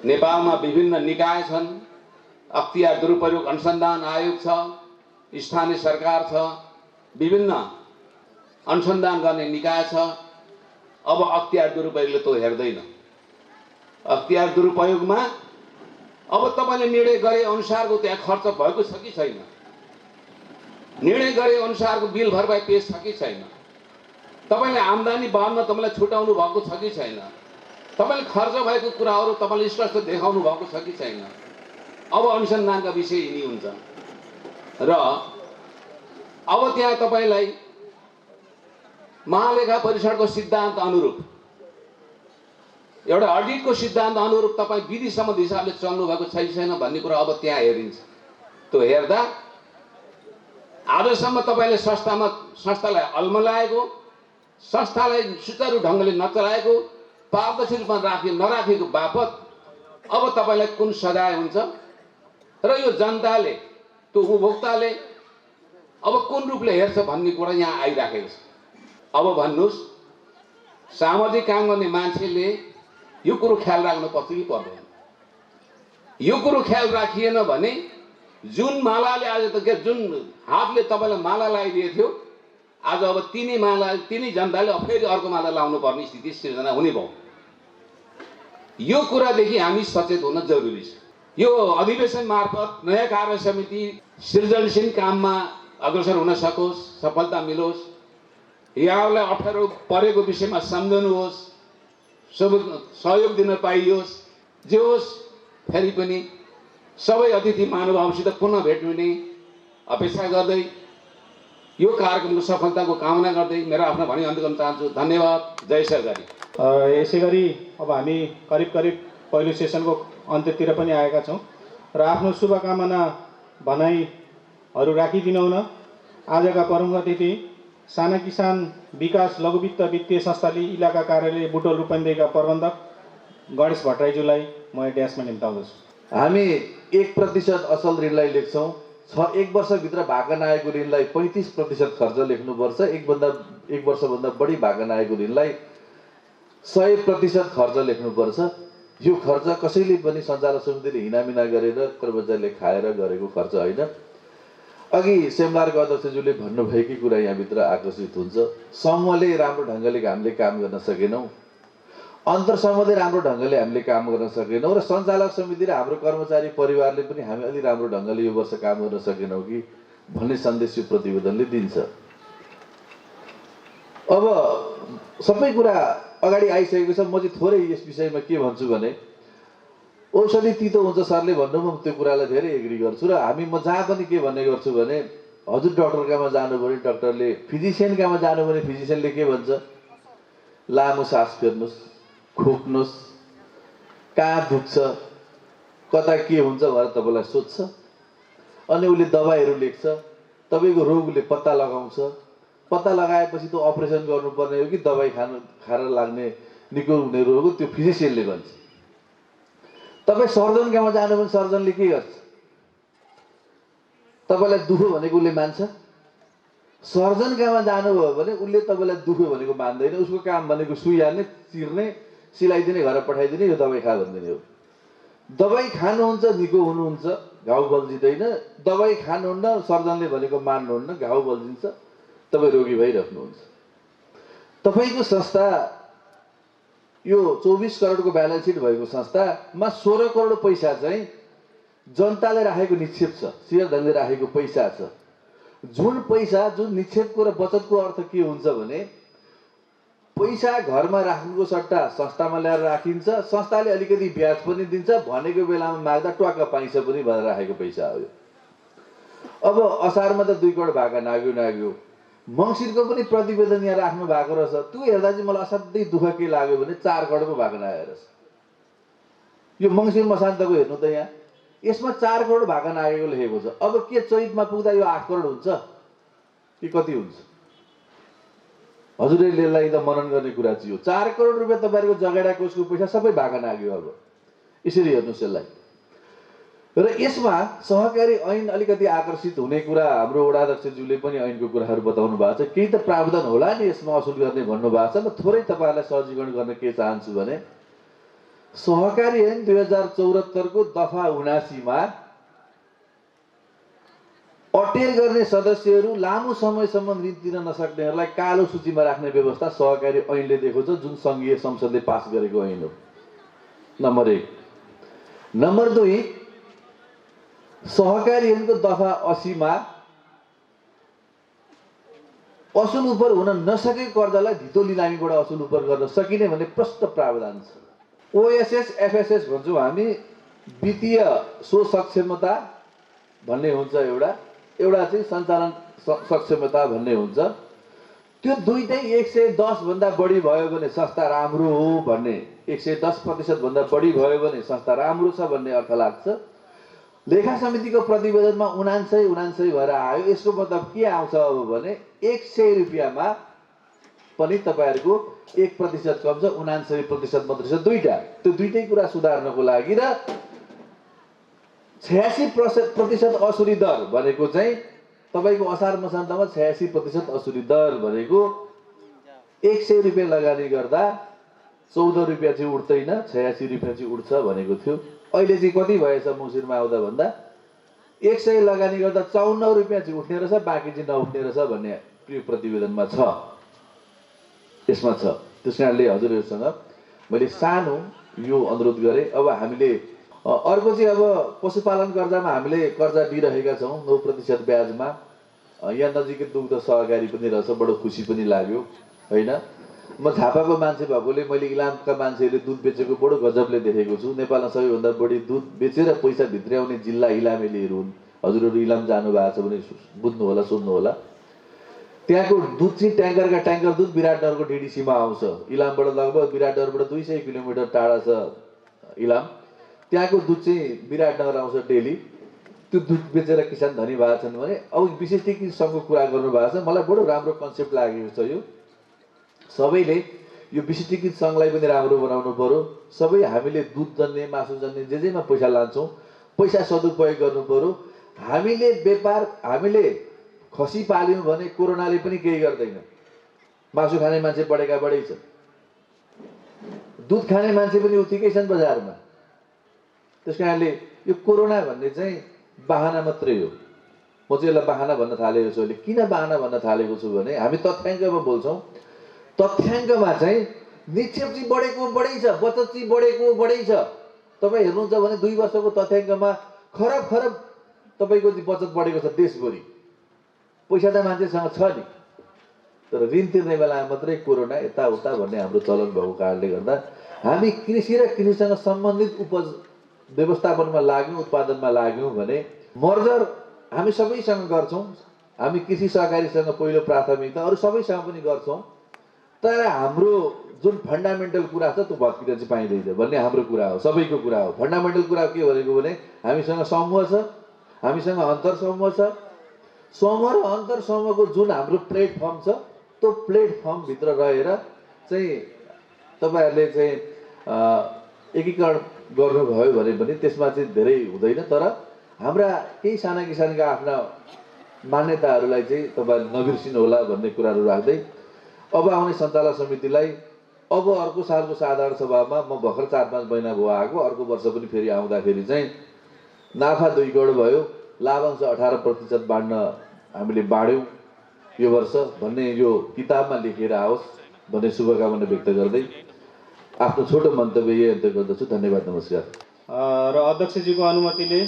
नेपालमा विभिन्न निकाय छन्, अख्तियार दुरुपयोग अनुसन्धान आयोग छ, स्थानीय सरकार छ, विभिन्न अनुसन्धान गर्ने निकाय छ। अब अख्तियार दुरुपयोगले त्यो हेर्दैन। अख्तियार दुरुपयोगमा अब तपाईले निर्णय गरे अनुसारको त्यहाँ खर्च भएको छ कि छैन, निर्णय गरे अनुसारको बिल भरपाई पेश छ कि छैन, तपाईले आम्दानी बाँड्न तपाईलाई छुटाउनु भएको छ कि छैन, तपाईले खर्च भएको कुराहरू तपाईले स्पष्ट देखाउनु भएको छ कि छैन। अब अनुसन्धानका विषय यिनी हुन्छ र अब त्यहाँ तपाईलाई महालेखा परीक्षणको सिद्धान्त अनुरूप एउटा अडिटको सिद्धान्त अनुरूप तपाईँ विधिसम्म हिसाबले चल्नु भएको छैन भन्ने कुरा अब त्यहाँ हेरिन्छ। त्यो हेर्दा आजसम्म तपाईले संस्थालाई अल्मलाएको, संस्थालाई सुचारू ढङ्गले नचलाएको, पारदर्शी रूपमा नराखेको बापत अब तपाईलाई कुन सजाय हुन्छ र यो जनताले, त्यो उपभोक्ताले अब कुन रूपले हेर्छ भन्ने कुरा यहाँ आइराखेको छ। अब भन्नुस्, सामाजिक काम गर्ने मान्छेले यो कुरो ख्याल राख्नुपर्छ कि पर्दैन? यो कुरो ख्याल राखिएन भने जुन मालाले आज त जुन हातले तपाईँलाई माला लगाइदिएको थियो, आज अब तिनै जनताले फेरि अर्को माला लाउनु पर्ने स्थिति सिर्जना हुने भयो। यो कुरादेखि हामी सचेत हुन जरुरी छ। यो अधिवेशन मार्फत नयाँ कार्य समिति सृजनशील काममा अग्रसर हुन सकोस्, सफलता मिलोस्, यहाँलाई अप्ठ्यारो परेको विषयमा सम्झनुहोस्, सहयोग दिन पाइयोस्। जे होस्, फेरि पनि सबै अतिथि महानुभावसित पुनः भेट हुने अपेक्षा गर्दै यो कार्यक्रमको सफलताको कामना गर्दै मेरो आफ्नो भनाइ अन्त्य गर्न चाहन्छु। धन्यवाद। जय सरकारी। यसै गरी अब हामी करिब पहिलो सेसनको अन्त्यतिर पनि आएका छौँ र आफ्नो शुभकामना भनाइहरू राखिदिनौँ न। आजका प्रमुख अतिथि साना किसान विकास लघुवित्त वित्तीय संस्थाले इलाका कार्यालय बुटोल रूपन्देहीका प्रबन्धक गणेश भट्टराईज्यूलाई म ड्यासमा निम्ताउँदछु। हामी 1% असल ऋणलाई लेख्छौँ। 1 वर्षभित्र भाका नआएको ऋणलाई 35% खर्च लेख्नुपर्छ। एक वर्षभन्दा बढी भाका नआएको ऋणलाई 100% खर्च लेख्नुपर्छ। यो खर्च कसैले पनि सञ्चालक समितिले हिनामिना गरेर कर्मचारीले खाएर गरेको खर्च होइन। अघि सेमबारको अध्यक्षज्यूले भन्नुभएकै कुरा यहाँभित्र आकर्षित हुन्छ। समूहले राम्रो ढङ्गले हामीले काम गर्न सकेनौँ, अन्तर्समूहले राम्रो ढङ्गले हामीले काम गर्न सकेनौँ र सञ्चालक समिति र हाम्रो कर्मचारी परिवारले पनि हामी अलि राम्रो ढङ्गले यो वर्ष काम गर्न सकेनौँ कि भन्ने सन्देश यो प्रतिवेदनले दिन्छ। अब सबै कुरा अगाडि आइसकेको छ। म चाहिँ थोरै यस विषयमा के भन्छु भने औषधि तितो हुन्छ सरले भन्नुभयो, त्यो कुरालाई धेरै एग्री गर्छु। र म जहाँ पनि के भन्ने गर्छु भने हजुर डक्टरकामा जानु भने डक्टरले, फिजिसियनकामा जानु भने फिजिसियनले के भन्छ, लामो सास फेर्नुहोस्, खोक्नुहोस्, कहाँ दुख्छ, कता के हुन्छ भनेर तपाईँलाई सोध्छ। अनि उसले दबाईहरू लेख्छ, तपाईँको रोग उसले पत्ता लगाउँछ। पत्ता लगाएपछि त्यो अपरेसन गर्नुपर्ने हो कि दबाई खाएर लाग्ने निको हुने रोग हो, त्यो फिजिसियनले भन्छ। तपाईँ सर्जनकामा जानु भने सर्जनले के गर्छ, तपाईँलाई दुख्यो भनेको उसले मान्छ। सर्जनकामा जानुभयो भने उसले तपाईँलाई दुख्यो भनेको मान्दैन। उसको काम भनेको सुई हाल्ने, चिर्ने, सिलाइदिने, घर पठाइदिने, यो दबाई खा भनिदिने हो। दबाई खानुहुन्छ निको हुनुहुन्छ, घाउ बल्झिँदैन। दबाई खानुहुन्न, सर्जनले भनेको मान्नुहुन्न, घाउ बल्झिन्छ, तपाईँ रोगी भइराख्नुहुन्छ। तपाईँको संस्था यो 24 करोडको ब्यालेन्स सिट भएको संस्थामा 16 करोड पैसा चाहिँ जनताले राखेको निक्षेप छ, शेयरधनले राखेको पैसा छ। जुन पैसा, जुन निक्षेपको र बचतको अर्थ के हुन्छ भने पैसा घरमा राख्नुको सट्टा संस्थामा ल्याएर राखिन्छ, संस्थाले अलिकति ब्याज पनि दिन्छ, भनेको बेलामा माग्दा ट्वाक्क पाइन्छ पनि भनेर राखेको पैसा हो। अब असारमा त 2 करोड भाका नाग्यो। मङ्सिरको पनि प्रतिवेदन यहाँ राख्नु भएको रहेछ। त्यो हेर्दा चाहिँ मलाई असाध्यै दुःख के लाग्यो भने 4 करोडको भाका नआएको रहेछ। यो मङ्सिर मसान्तको हेर्नु त यहाँ, यसमा 4 करोड भाका नआगेको लेखेको छ। अब के चैतमा पुग्दा यो 8 करोड हुन्छ कि कति हुन्छ? हजुरले यसलाई त मनन गर्ने कुरा चाहिँ हो। 4 करोड रुपियाँ तपाईँहरूको जगेडा कोषको पैसा सबै भाका नाग्यो। अब यसरी हेर्नुहोस् यसलाई। र यसमा सहकारी ऐन अलिकति आकर्षित हुने कुरा हाम्रो वडा अध्यक्षज्यूले पनि ऐनको कुराहरू बताउनु भएको छ। केही त प्रावधान होला नि यसमा असुल गर्ने भन्नुभएको छ। म थोरै तपाईँहरूलाई सहजीकरण गर्न के चाहन्छु भने सहकारी ऐन 2074 को दफा 79 मा अटेर गर्ने सदस्यहरू लामो समयसम्म ऋण तिर्न नसक्नेहरूलाई कालो सूचीमा राख्ने व्यवस्था सहकारी ऐनले दिएको छ, जुन सङ्घीय संसदले पास गरेको ऐन हो। नम्बर 1। नम्बर 2, सहकारी ऐनको दफा 80 मा असुल उपर हुन नसकेको कर्जालाई धितो लिलामीबाट असुल उपर गर्न सकिने भन्ने प्रष्ट प्रावधान छ। ओएसएस एफएसएस भन्छौँ हामी, वित्तीय स्वसक्षमता भन्ने हुन्छ एउटा चाहिँ सञ्चालन सक्षमता भन्ने हुन्छ। त्यो दुईटै 110 भन्दा बढी भयो भने संस्था राम्रो हो भन्ने, 110% भन्दा बढी भयो भने संस्था राम्रो छ भन्ने अर्थ लाग्छ। लेखा समितिको प्रतिवेदनमा 99 भएर आयो। यसको मतलब के आउँछ भने 100 रुपियाँमा पनि तपाईँहरूको 1% कम छ, 99% मात्रै छ। त्यो दुईटै कुरा सुधार्नको लागि र 86% असुली दर भनेको चाहिँ तपाईँको असार मसान्तमा 86% असुली दर भनेको 100 रुपियाँ लगानी गर्दा 14 रुपियाँ चाहिँ उठ्दैन, 86 रुपियाँ चाहिँ उठ्छ भनेको थियो। अहिले चाहिँ कति भएछ मङ्सिरमा आउँदा भन्दा 100 लगानी गर्दा 54 रुपियाँ चाहिँ उठ्ने रहेछ, बाँकी चाहिँ नउठ्ने रहेछ भन्ने यो प्रतिवेदनमा छ, यसमा छ। त्यस कारणले हजुरहरूसँग मैले सानो यो अनुरोध गरेँ। अब हामीले अर्को चाहिँ अब पशुपालन कर्जामा हामीले कर्जा दिइरहेका छौँ 9% ब्याजमा। यहाँ नजिकै दुग्ध सहकारी पनि रहेछ, बडो खुसी पनि लाग्यो होइन। म झापाको मान्छे भएकोले मैले इलामका मान्छेहरूले दुध बेचेको बडो गजबले देखेको छु। नेपालमा सबैभन्दा बढी दुध बेचेर पैसा भित्र्याउने जिल्ला इलामेलीहरू हुन्। हजुरहरू इलाम जानु भएको छ भने बुझ्नु होला, सोध्नु होला। त्यहाँको दुध चाहिँ ट्याङ्कर दुध विराटनगरको डिडिसीमा आउँछ। इलामबाट लगभग विराटनगरबाट 200 किलोमिटर टाढा छ इलाम। त्यहाँको दुध चाहिँ विराटनगर आउँछ डेली। त्यो दुध बेचेर किसान धनी भएको छन् भने अब विशेषज्ञसँग कुरा गर्नु भएको छ। मलाई बडो राम्रो कन्सेप्ट लागेको छ यो। सबैले यो विशिष्टीकृत सङ्घलाई पनि राम्रो बनाउनु पर्यो। सबै हामीले दुध जन्ने मासु जन्ने जेमा पैसा लान्छौँ पैसा सदुपयोग गर्नु पर्यो। हामीले खसी पाल्यौँ भने कोरोनाले पनि केही गर्दैन। मासु खाने मान्छे बढेका बढै छ, दुध खाने मान्छे पनि उत्तिकै छन् बजारमा। त्यस कारणले यो कोरोना भन्ने चाहिँ बाहना मात्रै हो। म चाहिँ यसलाई बाहना भन्न थालेको छु। अहिले किन बाहना भन्न थालेको छु भने हामी तथ्याङ्कमा बोल्छौँ। तथ्याङ्कमा चाहिँ निक्षेप चाहिँ बढेको बढै छ, बचत चाहिँ बढेको बढै छ। तपाईँ हेर्नुहुन्छ भने 2 वर्षको तथ्याङ्कमा खरब तपाईँको चाहिँ बचत बढेको छ देशभरि। पैसा त मान्छेसँग छ नि, तर ऋण तिर्ने बेलामा मात्रै कोरोना यताउता भन्ने हाम्रो चलन भएको कारणले गर्दा हामी कृषि र कृषिसँग सम्बन्धित उपज व्यवस्थापनमा लाग्यौँ, उत्पादनमा लाग्यौँ भने मर्जर हामी सबैसँग गर्छौँ। हामी कृषि सहकारीसँग पहिलो प्राथमिकता, अरू सबैसँग पनि गर्छौँ। तर हाम्रो जुन फन्डामेन्टल कुरा छ त्यो भत्किन चाहिँ पाइँदैन भन्ने हाम्रो कुरा हो, सबैको कुरा हो। फन्डामेन्टल कुरा के भनेको भने हामीसँग समूह छ, हामीसँग अन्तर समूह छ। समूह र अन्तर समूहको जुन हाम्रो प्लेटफर्म छ त्यो प्लेटफर्मभित्र रहेर चाहिँ तपाईँहरूले चाहिँ एकीकरण गर्नुभयो भने पनि त्यसमा चाहिँ धेरै हुँदैन। तर हाम्रा केही साना किसानका आफ्ना मान्यताहरूलाई चाहिँ तपाईँ नबिर्सिनु होला भन्ने कुराहरू राख्दै अब आउने सञ्चालक समितिलाई अब अर्को सालको साधारण सभामा म भर्खर 4-5 महिना भयो आएको, अर्को वर्ष पनि फेरि आउँदाखेरि चाहिँ नाफा 2 करोड भयो, लाभांश 18% बाँड्न हामीले बाँड्यौँ यो वर्ष भन्ने यो किताबमा लेखेर आओस् भन्ने शुभकामना व्यक्त गर्दै आफ्नो छोटो मन्तव्य यही अन्त्य गर्दछु। धन्यवाद, नमस्कार। र अध्यक्षज्यूको अनुमतिले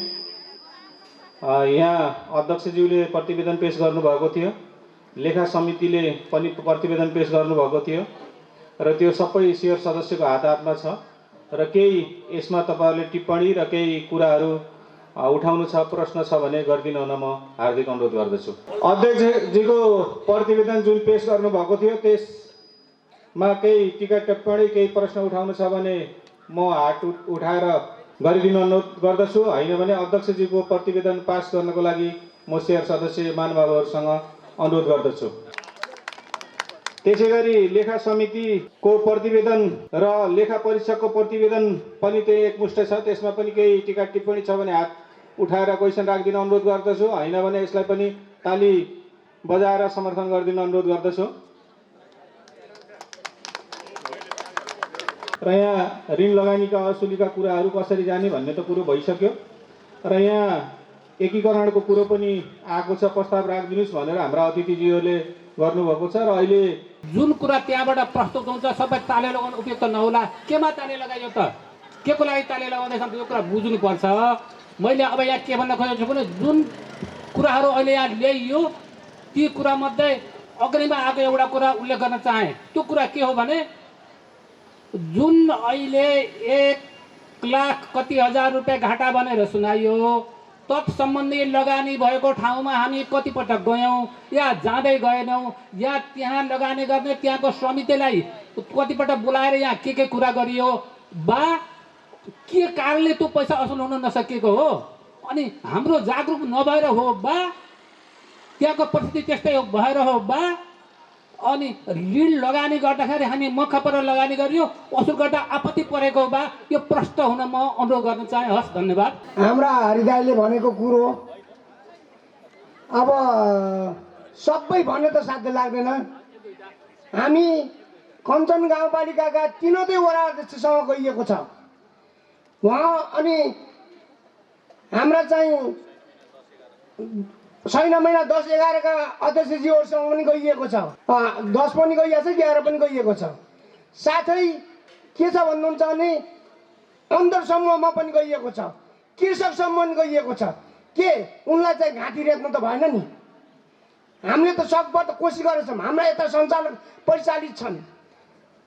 यहाँ अध्यक्षज्यूले प्रतिवेदन पेश गर्नुभएको थियो, लेखा समितिले पनि प्रतिवेदन पेश गर्नुभएको थियो र त्यो सबै शेयर सदस्यको हातमा छ र केही यसमा तपाईँहरूले टिप्पणी र केही कुराहरू उठाउनु छ, प्रश्न छ भने गरिदिनु हुन म हार्दिक अनुरोध गर्दछु। अध्यक्षजीको प्रतिवेदन जुन पेश गर्नुभएको थियो त्यसमा केही टिका टिप्पणी केही प्रश्न उठाउनु छ भने म हात उठाएर गरिदिनु अनुरोध गर्दछु। होइन भने अध्यक्षजीको प्रतिवेदन पास गर्नको लागि म शेयर सदस्य महानुभावहरूसँग अनुरोध गर्दछु। त्यसै गरी लेखा समितिको प्रतिवेदन र लेखा परीक्षकको प्रतिवेदन पनि त्यही एकमुष्ट छ, त्यसमा पनि केही टिका टिप्पणी छ भने हात उठाएर क्वेसन राखिदिन अनुरोध गर्दछु। होइन भने यसलाई पनि ताली बजाएर समर्थन गरिदिन अनुरोध गर्दछु। र यहाँ ऋण लगानीका असुलीका कुराहरू कसरी जाने भन्ने त कुरो भइसक्यो र यहाँ एकीकरणको कुरो पनि आएको छ, प्रस्ताव राखिदिनुहोस् भनेर हाम्रा अतिथिज्यूहरूले गर्नुभएको छ। र अहिले जुन कुरा त्यहाँबाट प्रस्तुत हुन्छ सबै ताले लगाउनु उपयुक्त नहोला। केमा ताले लगाइयो त, के को लागि ताले लगाउँदैछ त्यो कुरा बुझ्नुपर्छ। मैले अब यहाँ के भन्न खोजेको छु भने जुन कुराहरू अहिले यहाँ ल्याइयो ती कुरामध्ये अग्रिममा आएको एउटा कुरा उल्लेख गर्न चाहे। त्यो कुरा के हो भने जुन अहिले 1 लाख कति हजार रुपियाँ घाटा भनेर सुनाइयो, तत्सम्बन्धी लगानी भएको ठाउँमा हामी कतिपटक गयौँ या जाँदै गएनौँ, या त्यहाँ लगानी गर्ने त्यहाँको समितिलाई कतिपटक बोलाएर यहाँ के कुरा गरियो बा के कारणले त्यो पैसा असुल हुन नसकेको हो, अनि हाम्रो जागरुक नभएर हो बा त्यहाँको परिस्थिति त्यस्तै भएर हो बा, अनि ऋण लगानी गर्दाखेरि हामी मख परेर लगानी गरियो, असुल गर्दा आपत्ति परेको बा, यो प्रश्न हुन म अनुरोध गर्न चाहे। हस्, धन्यवाद। हाम्रा हरिदाईले भनेको कुरो अब सबै भन्ने त साध्य लाग्दैन। हामी कञ्चन गाउँपालिकाका 3वटै वडा अध्यक्षसँग गइएको छ उहाँ, अनि हाम्रा चाहिँ 6 महिना 10-11 का अध्यक्षज्यूहरूसँग पनि गइएको छ, 10 पनि गइएको छ, 11 पनि गइएको छ। साथै के छ भन्नुहुन्छ भने अन्तर समूहमा पनि गइएको छ, कृषक समूह पनि गइएको छ। के उनलाई चाहिँ घाँटी रेख्नु त भएन नि। हामीले त सकभर कोसिस गरेका छौँ, हाम्रा यता सञ्चालक परिचालित छन्,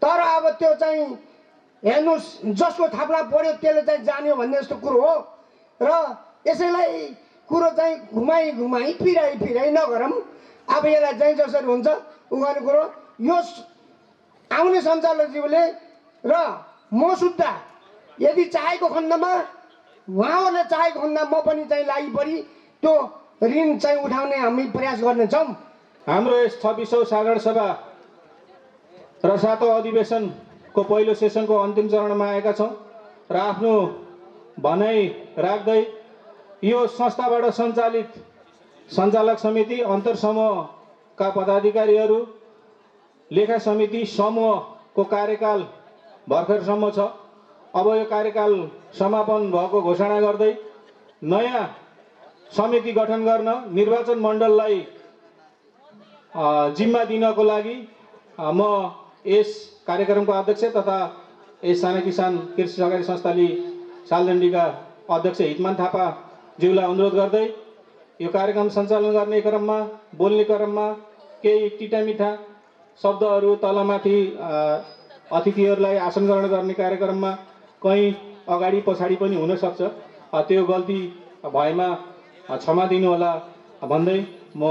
तर अब त्यो चाहिँ हेर्नुहोस् जसको थाप्ला पऱ्यो त्यसले चाहिँ जान्यो भन्ने जस्तो कुरो हो। र यसैलाई कुरो चाहिँ घुमाई फिराइ नगरौँ। अब यसलाई चाहिँ जसरी हुन्छ उ गर्ने कुरो यो आउने सञ्चालकज्यूले र म सुत्दा यदि चाहेको खण्डमा उहाँहरूले चाहेको खण्डमा म पनि चाहिँ लागि परि त्यो ऋण चाहिँ उठाउने हामी प्रयास गर्नेछौँ। हाम्रो यस 26औं साधारण सभा र 7औं अधिवेशनको पहिलो सेसनको अन्तिम चरणमा आएका छौँ र आफ्नो भनाइ राख्दै यो संस्थाबाट सञ्चालित सञ्चालक समिति, अन्तर्समूहका पदाधिकारीहरू, लेखा समिति समूहको कार्यकाल भर्खरसम्म छ। अब यो कार्यकाल समापन भएको घोषणा गर्दै नयाँ समिति गठन गर्न निर्वाचन मण्डललाई जिम्मा दिनको लागि म यस कार्यक्रमको अध्यक्ष तथा यस साना किसान कृषि सहकारी संस्थाली सालजण्डीका अध्यक्ष हितमान थापा ज्यूलाई अनुरोध गर्दै यो कार्यक्रम सञ्चालन गर्ने क्रममा, बोल्ने क्रममा केही टिटामिठा शब्दहरू तलमाथि अतिथिहरूलाई आसन ग्रहण गर्ने कार्यक्रममा कहीँ अगाडि पछाडि पनि हुनसक्छ। त्यो गल्ती भएमा क्षमा दिनुहोला भन्दै म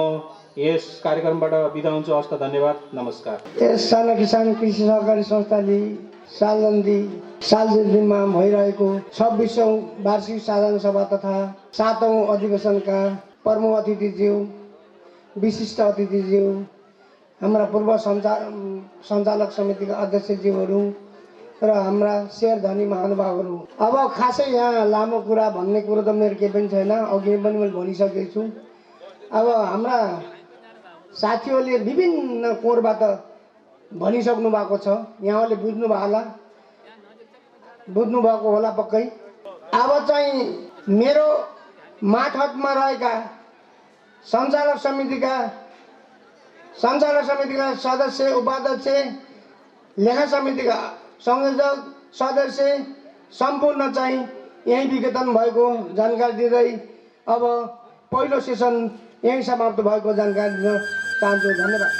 यस कार्यक्रमबाट बिदा हुन्छु। हस्त, धन्यवाद, नमस्कार। यस साना किसान कृषि सहकारी संस्थाले सालजण्डीमा भइरहेको 26औं वार्षिक साधारण सभा तथा 7औं अधिवेशनका प्रमुख अतिथिज्यू, विशिष्ट अतिथिज्यू, हाम्रा पूर्व सञ्चालक समितिका अध्यक्षज्यूहरू र हाम्रा शेरधनी महानुभावहरू, अब खासै यहाँ लामो कुरा भन्ने कुरो त मेरो केही पनि छैन, अघि पनि मैले भनिसकेको छु। अब हाम्रा साथीहरूले विभिन्न कोणबाट भनिसक्नु भएको छ, यहाँले बुझ्नुभएको होला पक्कै। अब चाहिँ मेरो मातहतमा रहेका सञ्चालक समितिका सदस्य, उपाध्यक्ष, लेखा समितिका संयोजक, सदस्य सम्पूर्ण चाहिँ यही विघटन भएको जानकारी दिँदै अब पहिलो सेसन यही समाप्त भएको जानकारी दिन चाहन्छु। धन्यवाद।